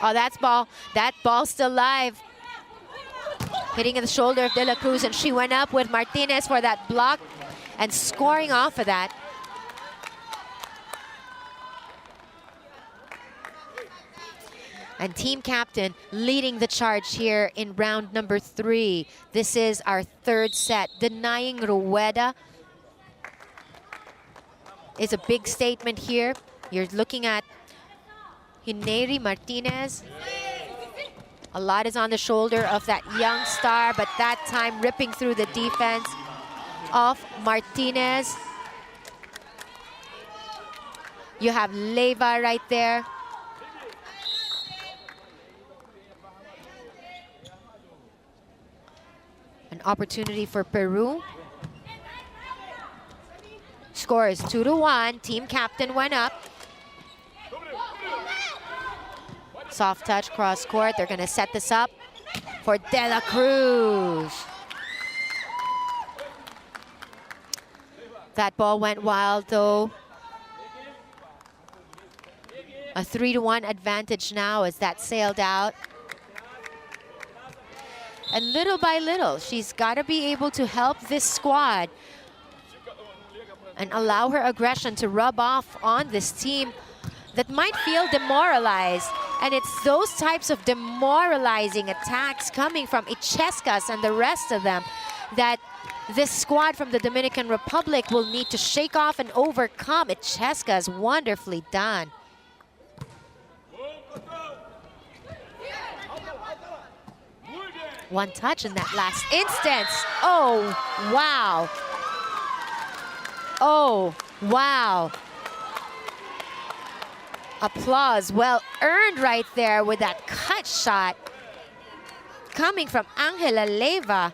[SPEAKER 1] Oh, that ball's still live. Hitting in the shoulder of De La Cruz, and she went up with Martinez for that block and scoring off of that. And team captain leading the charge here in round number 3. This is our 3rd set. Denying Rueda is a big statement here. You're looking at Hineri Martinez. A lot is on the shoulder of that young star, but that time ripping through the defense of Martinez. You have Leva right there. An opportunity for Peru. Score is 2-1. Team captain went up. Soft touch, cross court. They're going to set this up for De La Cruz. That ball went wild though. A 3-1 advantage now as that sailed out. And little by little, she's got to be able to help this squad and allow her aggression to rub off on this team that might feel demoralized. And it's those types of demoralizing attacks coming from Ichescas and the rest of them that this squad from the Dominican Republic will need to shake off and overcome. Ichescas, wonderfully done. One touch in that last instance. Oh, wow. Oh, wow. Applause well earned right there with that cut shot coming from Angela Leyva.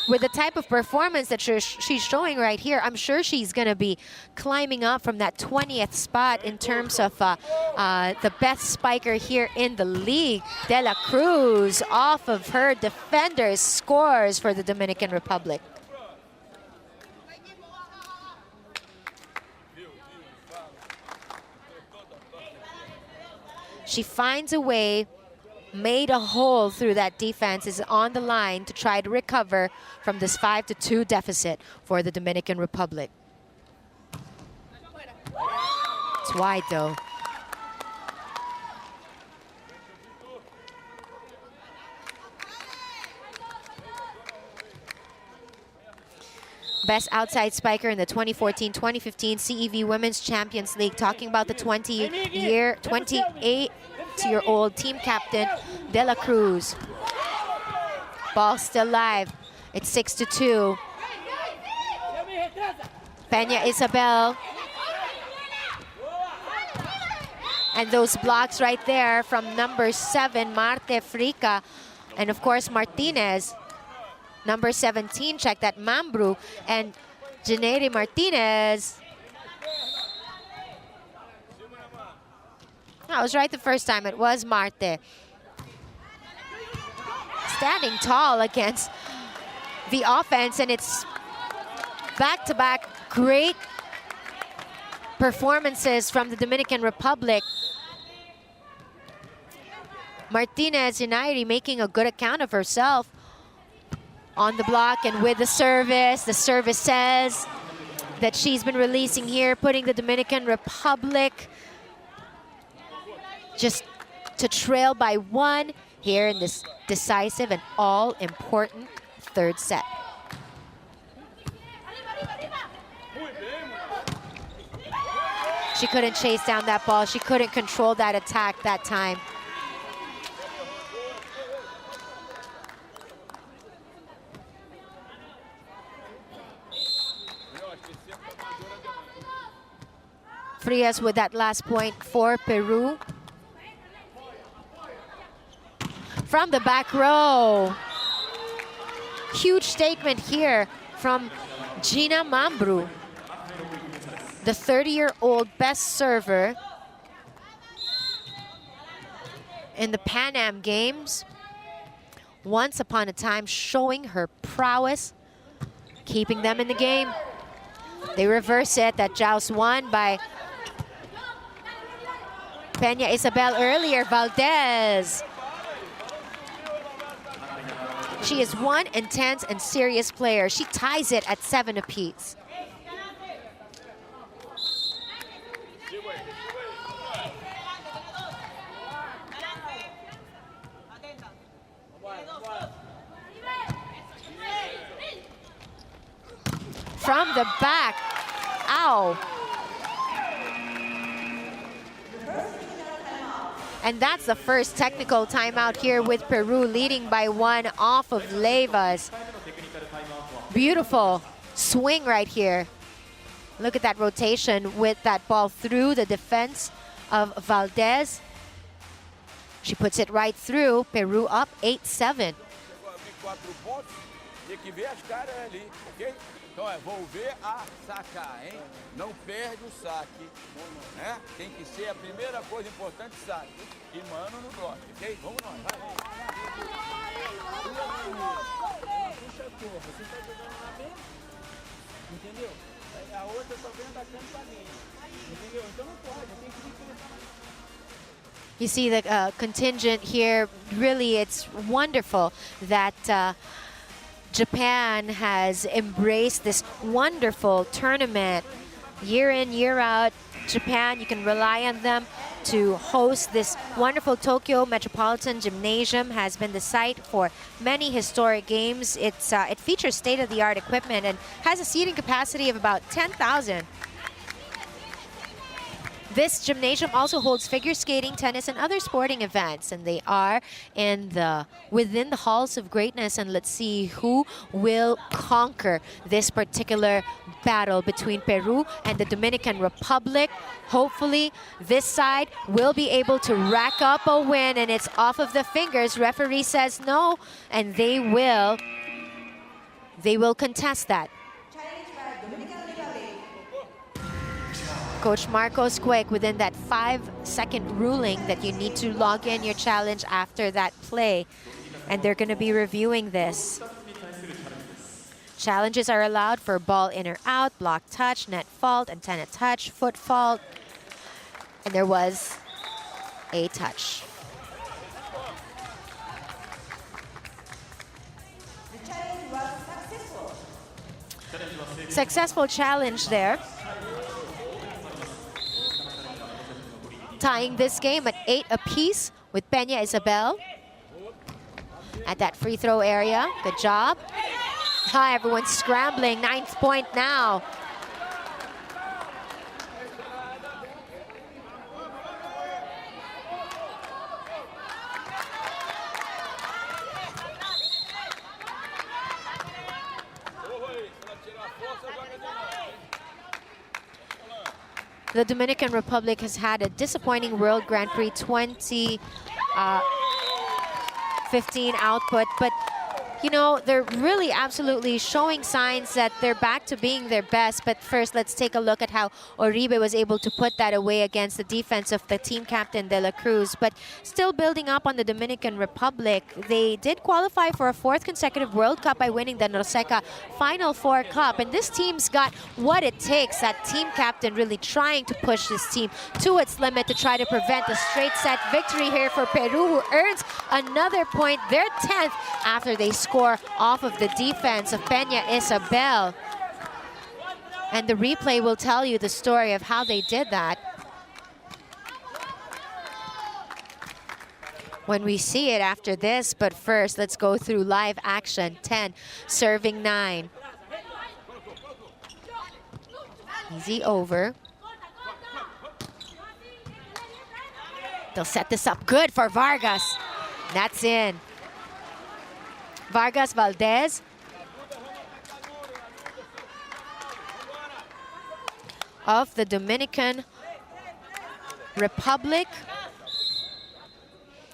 [SPEAKER 1] With the type of performance that she's showing right here, I'm sure she's going to be climbing up from that 20th spot in terms of the best spiker here in the league. De La Cruz off of her defenders scores for the Dominican Republic. She finds a way, made a hole through that defense, is on the line to try to recover from this 5-2 deficit for the Dominican Republic. It's wide though. Best outside spiker in the 2014-2015 CEV Women's Champions League. Talking about the 28-year-old team captain, De La Cruz. Ball still live. It's 6-2. Peña Isabel. And those blocks right there from number 7, Marte Frica. And of course, Martinez. Number 17, check that, Mambru. And Janery Martinez. I was right the first time. It was Marte. Standing tall against the offense, and it's back-to-back great performances from the Dominican Republic. Martinez Janery making a good account of herself on the block and with the service. The service says that she's been releasing here, putting the Dominican Republic just to trail by 1 here in this decisive and all-important third set. She couldn't chase down that ball. She couldn't control that attack that time. Frias with that last point for Peru. From the back row. Huge statement here from Gina Mambru, the 30-year-old best server in the Pan Am Games. Once upon a time showing her prowess, keeping them in the game. They reverse it. That joust won by Peña Isabel earlier. Valdez. She is one intense and serious player. She ties it at 7 apiece. From the back. Ow. And that's the first technical timeout here with Peru leading by 1 off of Leyva's. Beautiful swing right here. Look at that rotation with that ball through the defense of Valdez. She puts it right through. Peru up 8-7.
[SPEAKER 5] 4 pontos, tem que ver as caras ali, ok? Então é volver a sacar, hein? Não perde o saque, né? Tem que ser a primeira coisa importante, saque. E mano no bloco, ok? Vamos nós, vai.
[SPEAKER 6] Puxa a cor, você tá jogando lá mesmo, entendeu? A outra só vem atacando pra mim, entendeu? Então não pode, tem que começar mais.
[SPEAKER 1] You see the contingent here, really it's wonderful that Japan has embraced this wonderful tournament. Year in, year out, Japan, you can rely on them to host this wonderful Tokyo Metropolitan Gymnasium. Has been the site for many historic games. It features state-of-the-art equipment and has a seating capacity of about 10,000. This gymnasium also holds figure skating, tennis, and other sporting events, and they are within the halls of greatness. And let's see who will conquer this particular battle between Peru and the Dominican Republic. Hopefully, this side will be able to rack up a win, and it's off of the fingers. Referee says no, and they will contest that. Coach Marcos quick within that 5-second ruling that you need to log in your challenge after that play. And they're going to be reviewing this. Challenges are allowed for ball in or out, block touch, net fault, antenna touch, foot fault. And there was a touch.
[SPEAKER 3] The challenge was successful.
[SPEAKER 1] Successful challenge there. Tying this game at 8 apiece with Peña Isabel at that free throw area. Good job. Hi, everyone's scrambling. 9th point now. The Dominican Republic has had a disappointing World Grand Prix 2015 output, but you know, they're really absolutely showing signs that they're back to being their best. But first, let's take a look at how Oribe was able to put that away against the defense of the team captain, De La Cruz. But still building up on the Dominican Republic, they did qualify for a 4th consecutive World Cup by winning the Norseca Final Four Cup. And this team's got what it takes. That team captain really trying to push this team to its limit to try to prevent a straight set victory here for Peru, who earns another point, their 10th, after they score off of the defense of Peña Isabel. And the replay will tell you the story of how they did that. When we see it after this, but first, let's go through live action. 10, serving 9. Easy over. They'll set this up good for Vargas. That's in. Vargas Valdez. Of the Dominican Republic.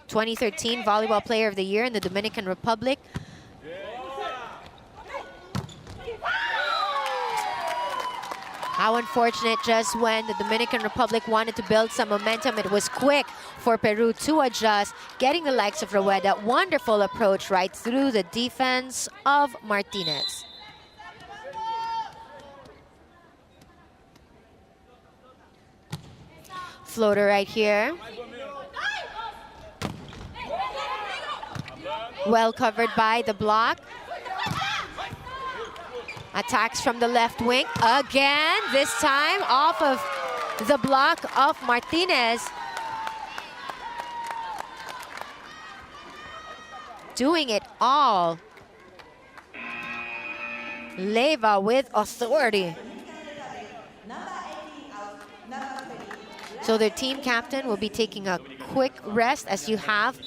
[SPEAKER 1] 2013 Volleyball Player of the Year in the Dominican Republic. How unfortunate, just when the Dominican Republic wanted to build some momentum, it was quick for Peru to adjust, getting the likes of Rueda. Wonderful approach right through the defense of Martinez. Floater right here. Well covered by the block. Attacks from the left wing again, this time off of the block of Martinez. Doing it all. Leyva with authority. So their team captain will be taking a quick rest, as you have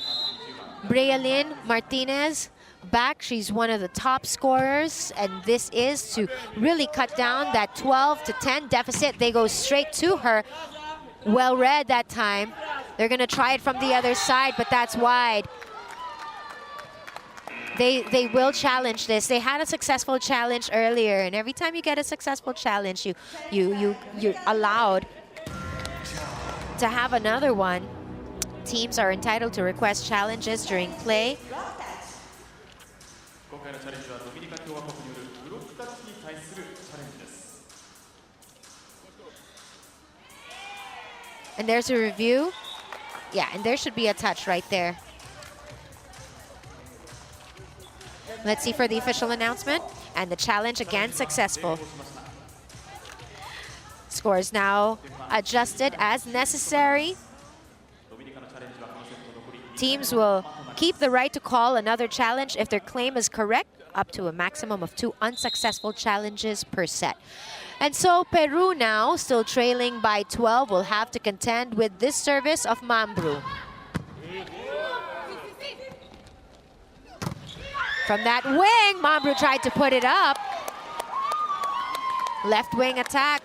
[SPEAKER 1] Brealyn Martinez back. She's one of the top scorers, and this is to really cut down that 12-10 deficit. They go straight to her. Well read that time. They're gonna try it from the other side, but that's wide. they will challenge this. They had a successful challenge earlier, and every time you get a successful challenge, you're allowed to have another one. Teams are entitled to request challenges during play.
[SPEAKER 2] 今回のチャレンジはドミニカ共和国によるブロックタッチに対するチャレンジです。
[SPEAKER 1] And there's a review. Yeah, and there should be a touch right there. Let's see for the official announcement. And the challenge again successful. Scores now adjusted as necessary. Teams will keep the right to call another challenge if their claim is correct, up to a maximum of 2 unsuccessful challenges per set. And so Peru now, still trailing by 12, will have to contend with this service of Mambru. From that wing, Mambru tried to put it up. Left wing attack.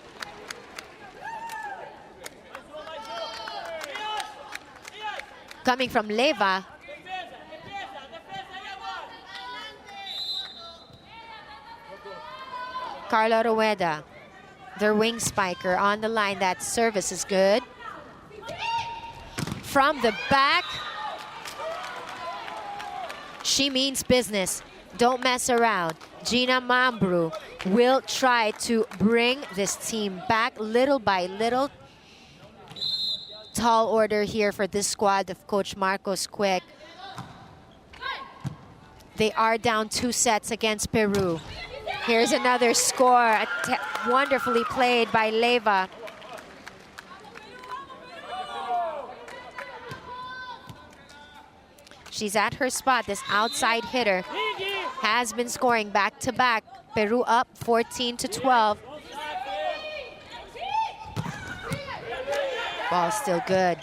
[SPEAKER 1] Coming from Leva. Carla Rueda, their wing spiker on the line. That service is good. From the back. She means business. Don't mess around. Gina Mambru will try to bring this team back little by little. Tall order here for this squad of Coach Marcos Quick. They are down 2 sets against Peru. Here's another score, wonderfully played by Leva. She's at her spot. This outside hitter has been scoring back-to-back. Peru up 14-12. Ball still good.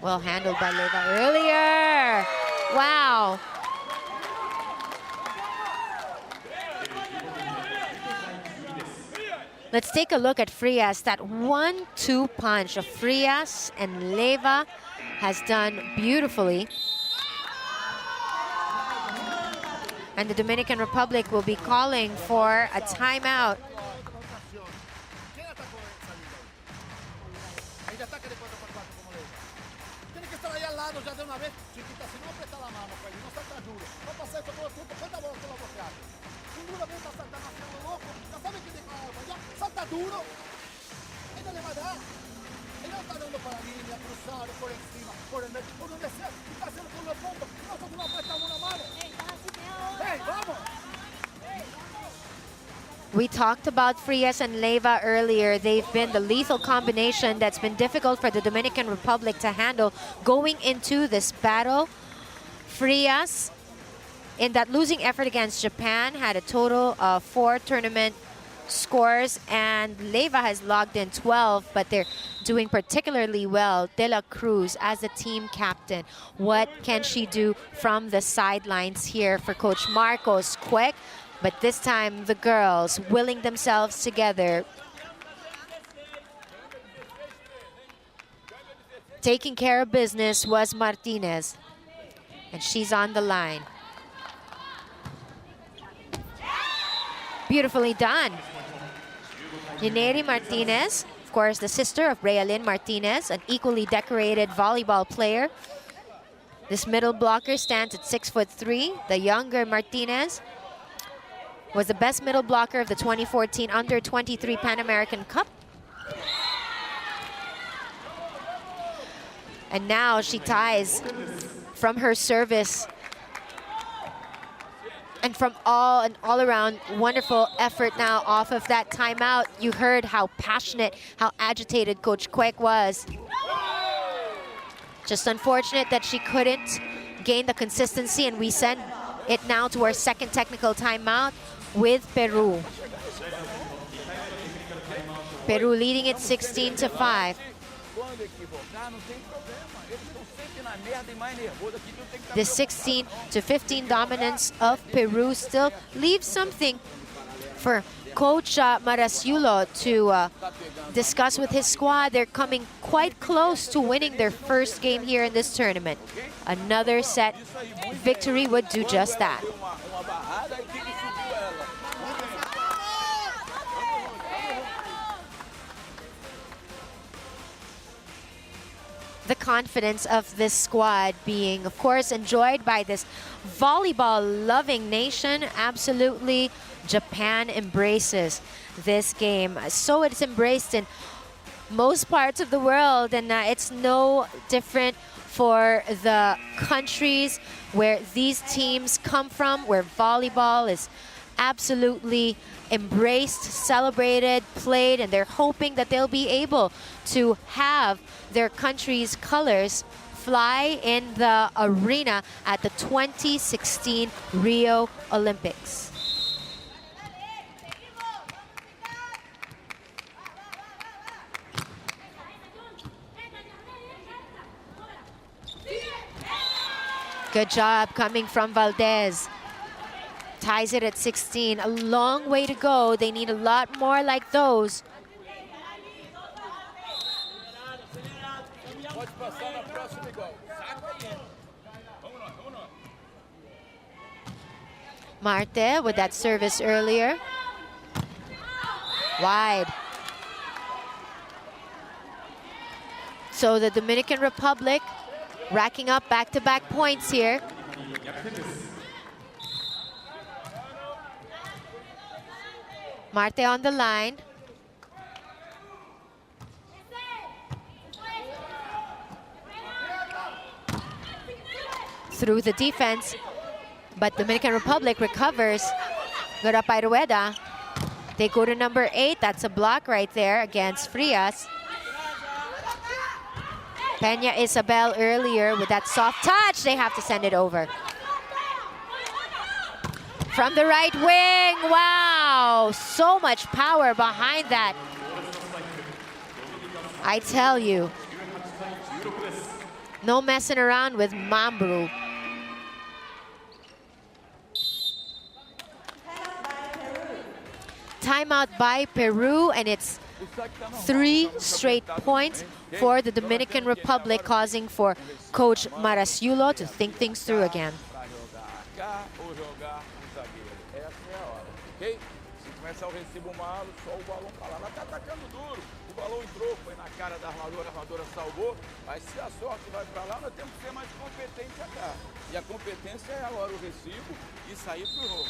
[SPEAKER 1] Well handled by Leva earlier. Wow. Let's take a look at Frias. That 1-2 punch of Frias and Leva has done beautifully. And the Dominican Republic will be calling for a timeout. We talked about Frias and Leva earlier. They've been the lethal combination that's been difficult for the Dominican Republic to handle going into this battle. Frias, in that losing effort against Japan, had a total of 4 tournament scores, and Leva has logged in 12, but they're doing particularly well. De La Cruz as the team captain. What can she do from the sidelines here for Coach Marcos Quick? But this time, the girls willing themselves together. Taking care of business was Martinez. And she's on the line. Beautifully done. Yaneri Martinez, of course, the sister of Realyn Martinez, an equally decorated volleyball player. This middle blocker stands at 6'3". The younger Martinez was the best middle blocker of the 2014 Under-23 Pan American Cup. And now she ties from her service. And from an all-around wonderful effort now off of that timeout. You heard how passionate, how agitated Coach Quick was. Just unfortunate that she couldn't gain the consistency, and we send it now to our second technical timeout with Peru. Peru leading it 16-5. The 16-15 dominance of Peru still leaves something for Coach Marasiulo to discuss with his squad. They're coming quite close to winning their first game here in this tournament. Another set victory would do just that.
[SPEAKER 5] Uma barrada, a equipe subiu ela.
[SPEAKER 1] The confidence of this squad being, of course, enjoyed by this volleyball-loving nation. Absolutely, Japan embraces this game. So it's embraced in most parts of the world, and it's no different for the countries where these teams come from, where volleyball is absolutely embraced, celebrated, played, and they're hoping that they'll be able to have their country's colors fly in the arena at the 2016 Rio Olympics. Good job coming from Valdez. Ties it at 16. A long way to go. They need a lot more like those.
[SPEAKER 5] Pode passar na próxima igual.
[SPEAKER 1] Marte with that service earlier. Wide. So the Dominican Republic racking up back-to-back points here. Marte on the line. Through the defense, but Dominican Republic recovers. Good up by Rueda. They go to number 8. That's a block right there against Frias. Peña Isabel earlier with that soft touch. They have to send it over. From the right wing, wow, so much power behind that. I tell you, no messing around with Mambru. Timeout by Peru, and it's 3 straight points for the Dominican Republic, causing for Coach Marasiulo to think things through again.
[SPEAKER 5] Ok? Se começar o recibo malo, só o balão para lá. Ela tá atacando duro. O balão entrou, foi na cara da armadora salvou. Mas se a sorte vai para lá, nós temos que ser mais competentes cá. E a competência é agora o recibo e sair pro jogo.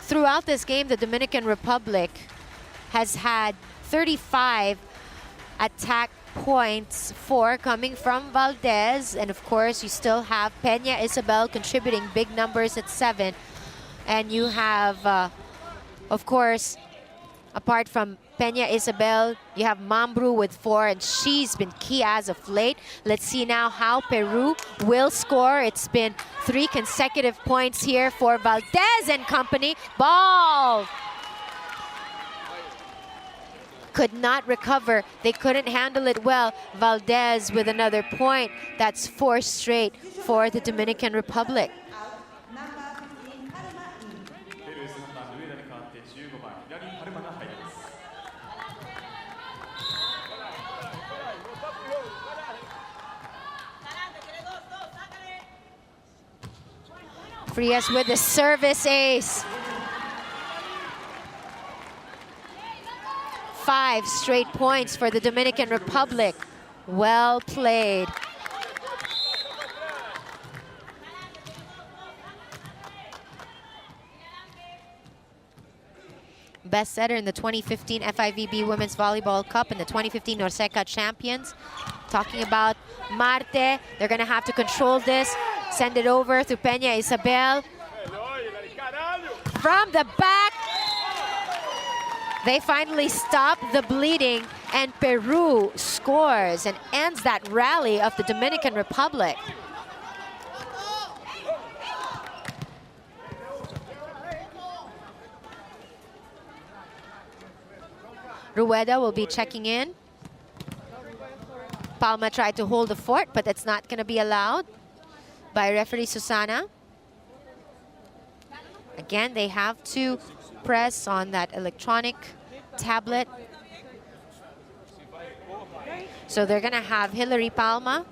[SPEAKER 1] Throughout this game, the Dominican Republic has had 35 attack points, 4 coming from Valdez, and of course you still have Peña Isabel contributing big numbers at 7, and you have of course, apart from Peña Isabel, you have Mambru with 4, and she's been key as of late. Let's see now how Peru will score. It's been 3 consecutive points here for Valdez and company. Ball! Could not recover. They couldn't handle it well. Valdez with another point. That's 4 straight for the Dominican Republic. Frias with the service ace. 5 straight points for the Dominican Republic. Well played. Best setter in the 2015 FIVB Women's Volleyball Cup and the 2015 Norseca Champions. Talking about Marte, they're gonna have to control this. Send it over to Peña Isabel. From the back, they finally stop the bleeding, and Peru scores and ends that rally of the Dominican Republic. Rueda will be checking in. Palma tried to hold the fort, but that's not going to be allowed by referee Susana. Again, they have to press on that electronic tablet. So they're gonna have Hilary Palma,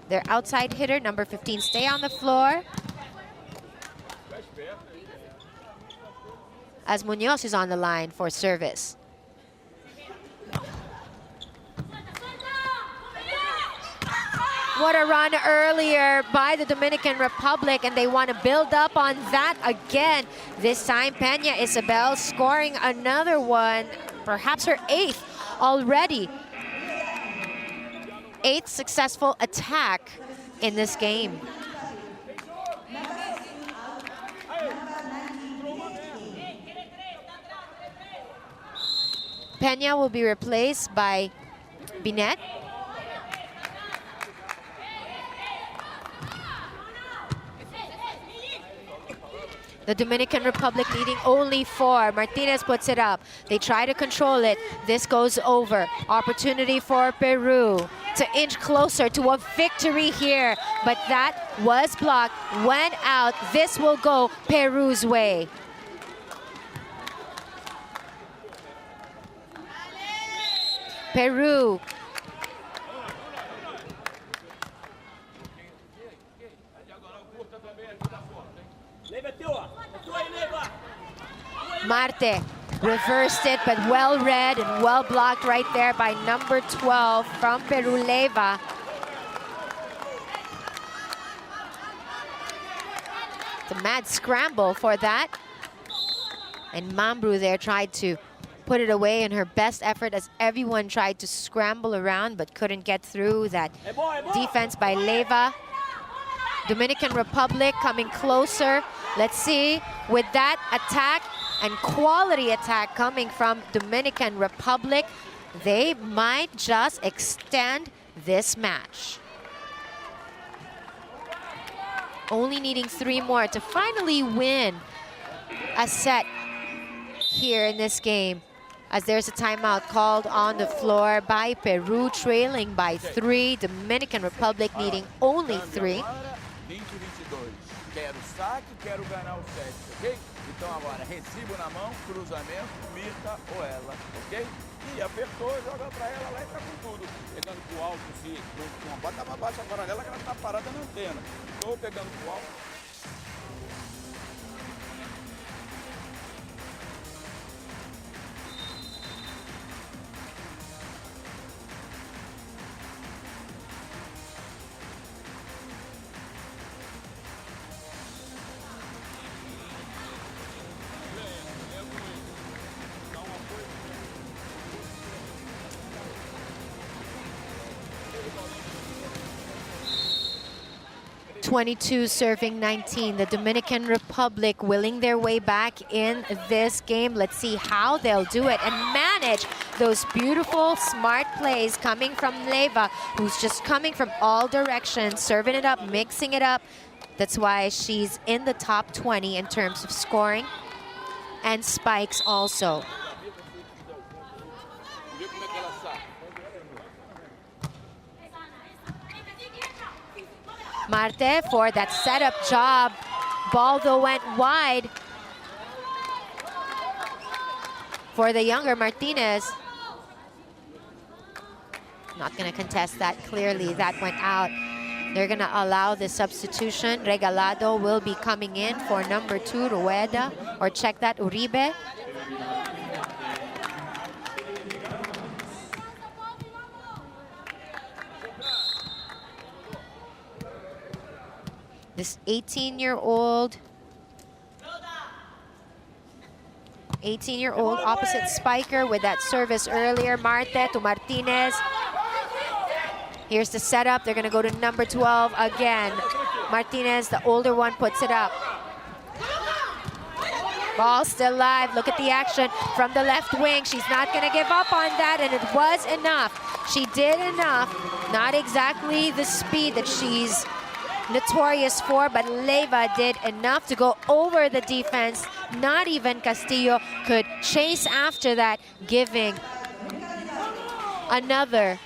[SPEAKER 1] their outside hitter, number 15, stay on the floor. As Munoz is on the line for service. What a run earlier by the Dominican Republic, and they want to build up on that again. This time, Peña Isabel scoring another one, perhaps her 8th already. 8th successful attack in this game. Peña will be replaced by Binet. The Dominican Republic needing only 4. Martinez puts it up. They try to control it. This goes over. Opportunity for Peru to inch closer to a victory here. But that was blocked, went out. This will go Peru's way. Peru. Marte reversed it, but well read and well blocked right there by number 12 from Peru, Leva. It's a mad scramble for that. And Mambrú there tried to put it away in her best effort as everyone tried to scramble around but couldn't get through that defense by Leva. Dominican Republic coming closer. Let's see, with that attack and quality attack coming from Dominican Republic, they might just extend this match. Only needing 3 more to finally win a set here in this game, as there's a timeout called on the floor by Peru, trailing by 3. Dominican Republic needing only 3.
[SPEAKER 5] 20-22. Quero saque, quero ganhar o set, ok? Então agora, recibo na mão, cruzamento, Mirta ou ela, ok? E apertou, joga pra ela lá e tá com tudo. Pegando pro alto, se bota pra baixo agora dela que ela tá parada na antena. Estou pegando pro alto.
[SPEAKER 1] (22) serving 19. The Dominican Republic willing their way back in this game. Let's see how they'll do it and manage those beautiful, smart plays coming from Leva, who's just coming from all directions, serving it up, mixing it up. That's why she's in the top 20 in terms of scoring and spikes also. Marte for that setup job. Ball though went wide for the younger Martinez. Not gonna contest that clearly, that went out. They're gonna allow the substitution. Regalado will be coming in for number 2, Rueda, or check that, Uribe. This 18-year-old opposite spiker with that service earlier. Marte to Martinez. Here's the setup. They're gonna go to number 12 again. Martinez, the older one, puts it up. Ball still live. Look at the action from the left wing. She's not gonna give up on that, and it was enough. She did enough. Not exactly the speed that she's notorious for, but Leva did enough to go over the defense. Not even Castillo could chase after that, giving another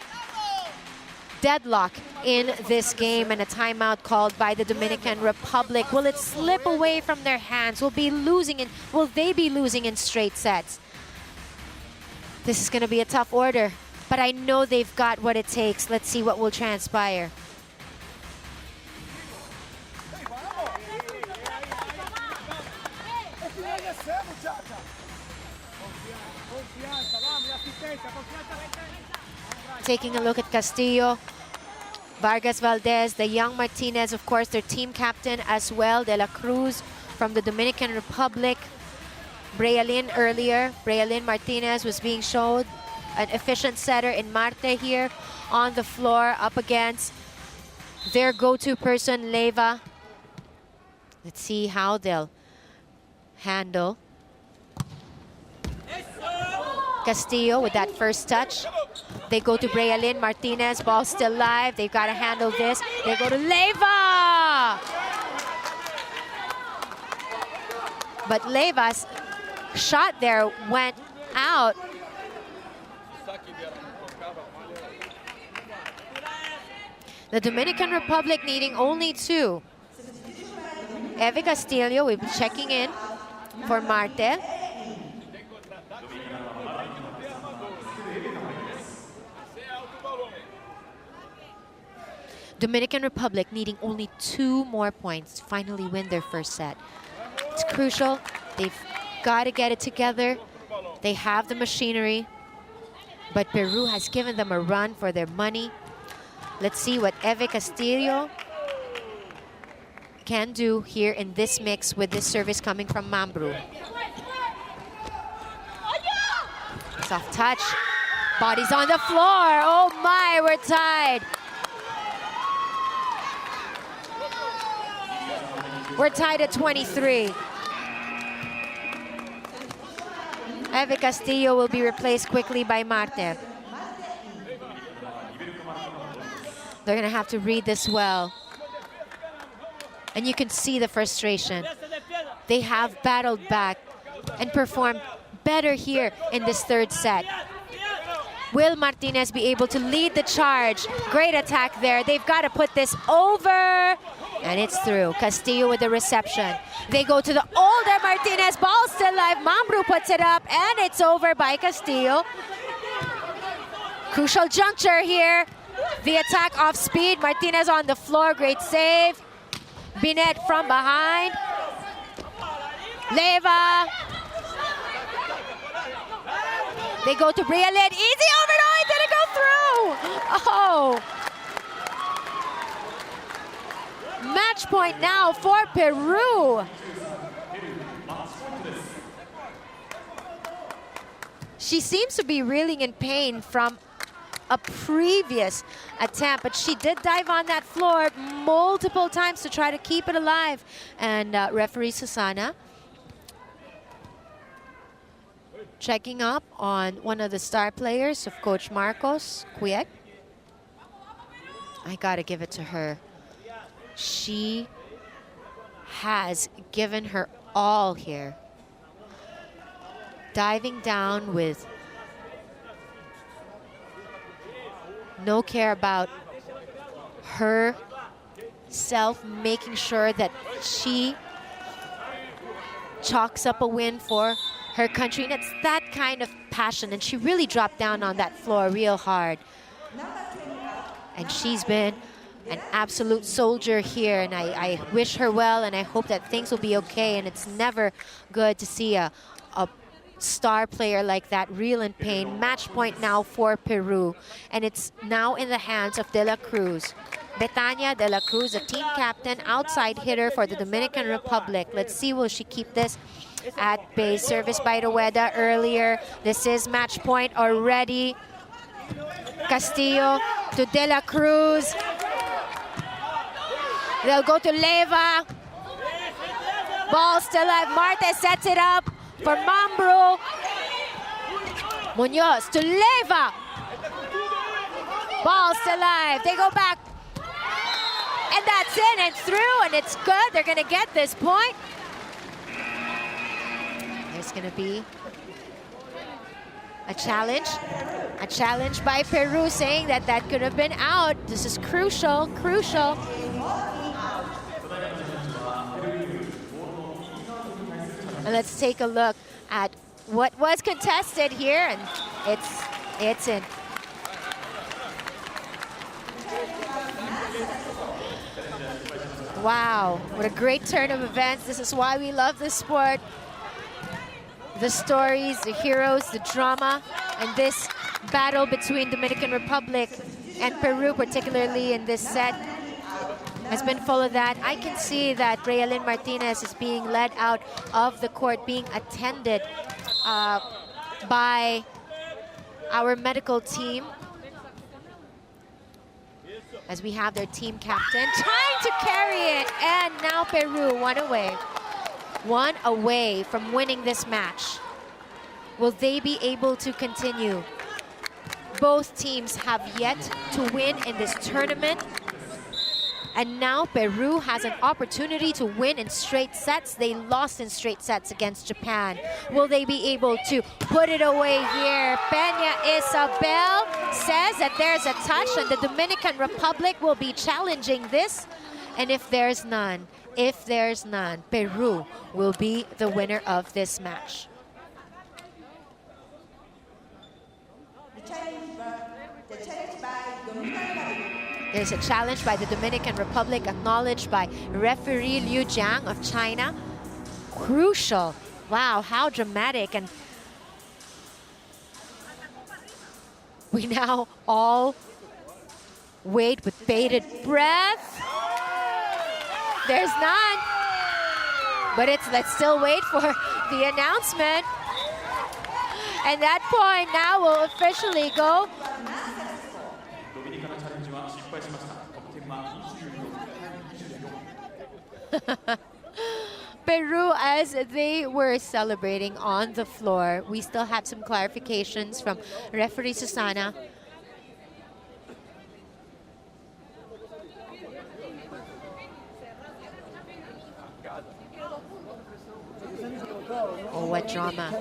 [SPEAKER 1] deadlock in this game, and a timeout called by the Dominican Republic. Will it slip away from their hands? Will they be losing in straight sets? This is going to be a tough order, but I know they've got what it takes. Let's see what will transpire. Taking a look at Castillo, Vargas Valdez, the young Martinez, of course, their team captain as well, De La Cruz from the Dominican Republic. Brealin earlier, Brealin Martinez was being shown, an efficient setter in Marte here on the floor up against their go-to person, Leyva. Let's see how they'll handle Castillo with that first touch. They go to Brealin Martinez, ball still live. They've got to handle this. They go to Leyva! But Leyva's shot there went out. The Dominican Republic needing only 2. Eve Castillo will be checking in for Marte. Dominican Republic needing only 2 more points to finally win their first set. It's crucial. They've got to get it together. They have the machinery, but Peru has given them a run for their money. Let's see what Eve Castillo can do here in this mix with this service coming from Mambru. Soft touch. Body's on the floor. Oh my, we're tied. We're tied at 23. Eve Castillo will be replaced quickly by Marte. They're going to have to read this well. And you can see the frustration. They have battled back and performed better here in this third set. Will Martinez be able to lead the charge? Great attack there. They've got to put this over. And it's through. Castillo with the reception. They go to the older Martinez. Ball still live. Mambru puts it up, and it's over by Castillo. Crucial juncture here. The attack off speed. Martinez on the floor. Great save. Binet from behind. Leyva. They go to Brealin. Easy over. No, it didn't go through. Oh. Match point now for Peru. She seems to be reeling in pain from a previous attempt, but she did dive on that floor multiple times to try to keep it alive. And referee Susana checking up on one of the star players of Coach Marcos, Quiek. I gotta give it to her. She has given her all here. Diving down with no care about herself, making sure that she chalks up a win for her country. And it's that kind of passion. And she really dropped down on that floor real hard. And she's been an absolute soldier here, and I wish her well, and I hope that things will be okay. And it's never good to see a star player like that reel in pain. Match point now for Peru, and it's now in the hands of De La Cruz. Betania De La Cruz, a team captain, outside hitter for the Dominican Republic. Let's see, will she keep this at bay? Service by Rueda earlier. This is match point already. Castillo to De La Cruz. They'll go to Leyva. Ball still alive. Marte sets it up for Mambru. Munoz to Leyva. Ball still alive. They go back. And that's in and through, and it's good. They're going to get this point. There's going to be A challenge by Peru, saying that that could have been out. This is crucial, crucial. And let's take a look at what was contested here, and it's in. Wow, what a great turn of events. This is why we love this sport. The stories, the heroes, the drama, and this battle between Dominican Republic and Peru, particularly in this set, has been full of that. I can see that Rayalyn Martinez is being led out of the court, being attended by our medical team, as we have their team captain trying to carry it, and now Peru one away from winning this match. Will they be able to continue? Both teams have yet to win in this tournament, and now Peru has an opportunity to win in straight sets. They lost in straight sets against Japan. Will they be able to put it away here? Peña Isabel says that there's a touch, and the Dominican Republic will be challenging this. And if there's none, Peru will be the winner of this match. There's a challenge by the Dominican Republic, acknowledged by referee Liu Jiang of China. Crucial. Wow, how dramatic. And we now all wait with bated breath. There's none. But let's still wait for the announcement. And that point now will officially go. Peru, as they were celebrating on the floor, we still have some clarifications from referee Susana. Oh, what drama.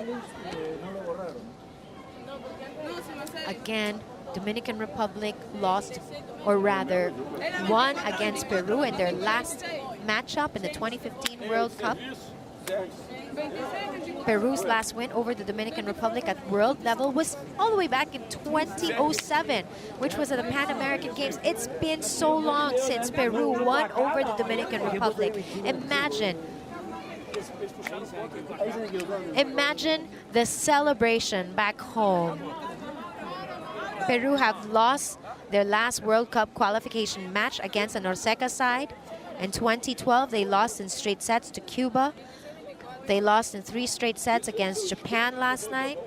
[SPEAKER 1] Again, Dominican Republic lost, or rather won against Peru in their last matchup in the 2015 World Cup. Peru's last win over the Dominican Republic at world level was all the way back in 2007, which was at the Pan American Games. It's been so long since Peru won over the Dominican Republic. Imagine the celebration back home. Peru have lost their last World Cup qualification match against the Norseca side. In 2012, they lost in straight sets to Cuba. They lost in 3 straight sets against Japan last night.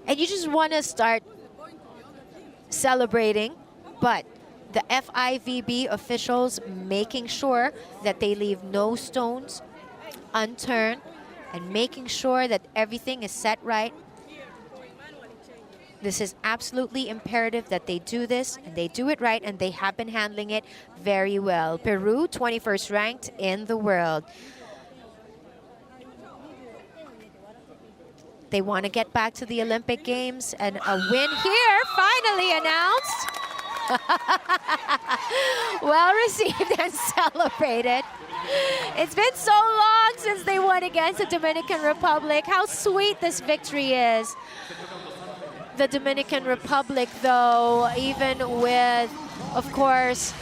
[SPEAKER 1] And you just want to start celebrating, but the FIVB officials making sure that they leave no stones unturned and making sure that everything is set right. This is absolutely imperative that they do this, and they do it right, and they have been handling it very well. Peru, 21st ranked in the world. They want to get back to the Olympic Games, and a win here finally announced. Well received and celebrated. It's been so long since they won against the Dominican Republic. How sweet this victory is. The Dominican Republic, though, even with, of course,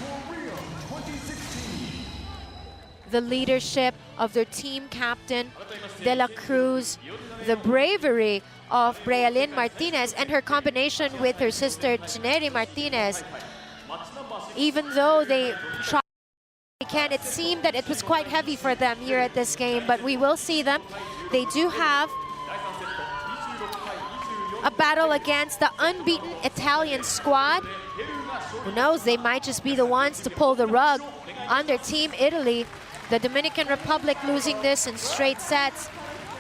[SPEAKER 1] the leadership of their team captain, De La Cruz, the bravery of Rayalyn Martinez, and her combination with her sister, Chineri Martinez, even though they tried, it seemed that it was quite heavy for them here at this game, but we will see them. They do have a battle against the unbeaten Italian squad. Who knows, they might just be the ones to pull the rug on their team Italy. The Dominican Republic losing this in straight sets,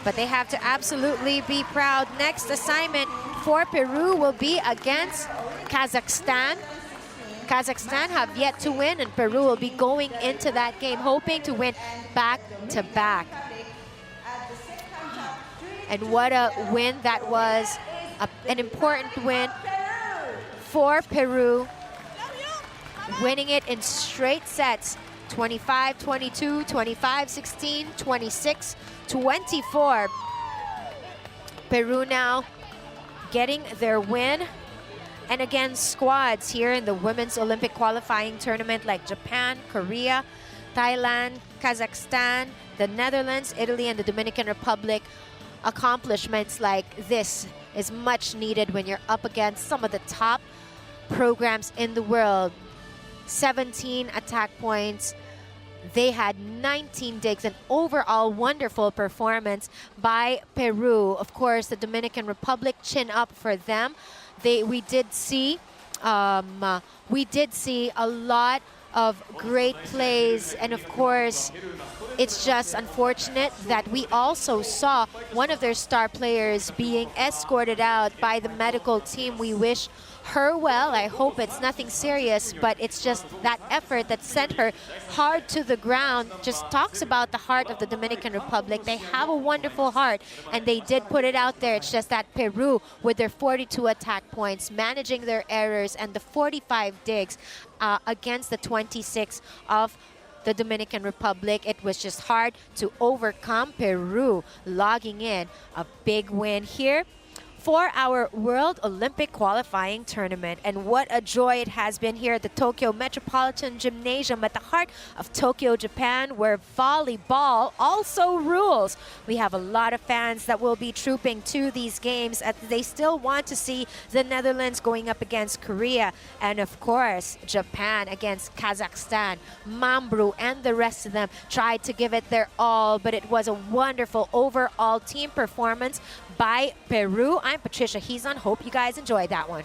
[SPEAKER 1] but they have to absolutely be proud. Next assignment for Peru will be against Kazakhstan. Kazakhstan have yet to win, and Peru will be going into that game hoping to win back-to-back. And what a win that was, an important win for Peru, winning it in straight sets, 25-22, 25-16, 26-24. Peru now getting their win. And again, squads here in the Women's Olympic Qualifying Tournament like Japan, Korea, Thailand, Kazakhstan, the Netherlands, Italy, and the Dominican Republic. Accomplishments like this is much needed when you're up against some of the top programs in the world. 17 attack points. They had 19 digs, an overall wonderful performance by Peru. Of course, the Dominican Republic, chin up for them. We did see a lot of great plays, and of course, it's just unfortunate that we also saw one of their star players being escorted out by the medical team. We wish her well. I hope it's nothing serious, but it's just that effort that sent her hard to the ground just talks about the heart of the Dominican Republic. They have a wonderful heart, and they did put it out there. It's just that Peru, with their 42 attack points, managing their errors, and the 45 digs against the 26 of the Dominican Republic, it was just hard to overcome. Peru logging in a big win here for our World Olympic Qualifying Tournament. And what a joy it has been here at the Tokyo Metropolitan Gymnasium at the heart of Tokyo, Japan, where volleyball also rules. We have a lot of fans that will be trooping to these games as they still want to see the Netherlands going up against Korea, and of course Japan against Kazakhstan. Mambru and the rest of them tried to give it their all, but it was a wonderful overall team performance by Peru. I'm Patricia Hizon. Hope you guys enjoyed that one.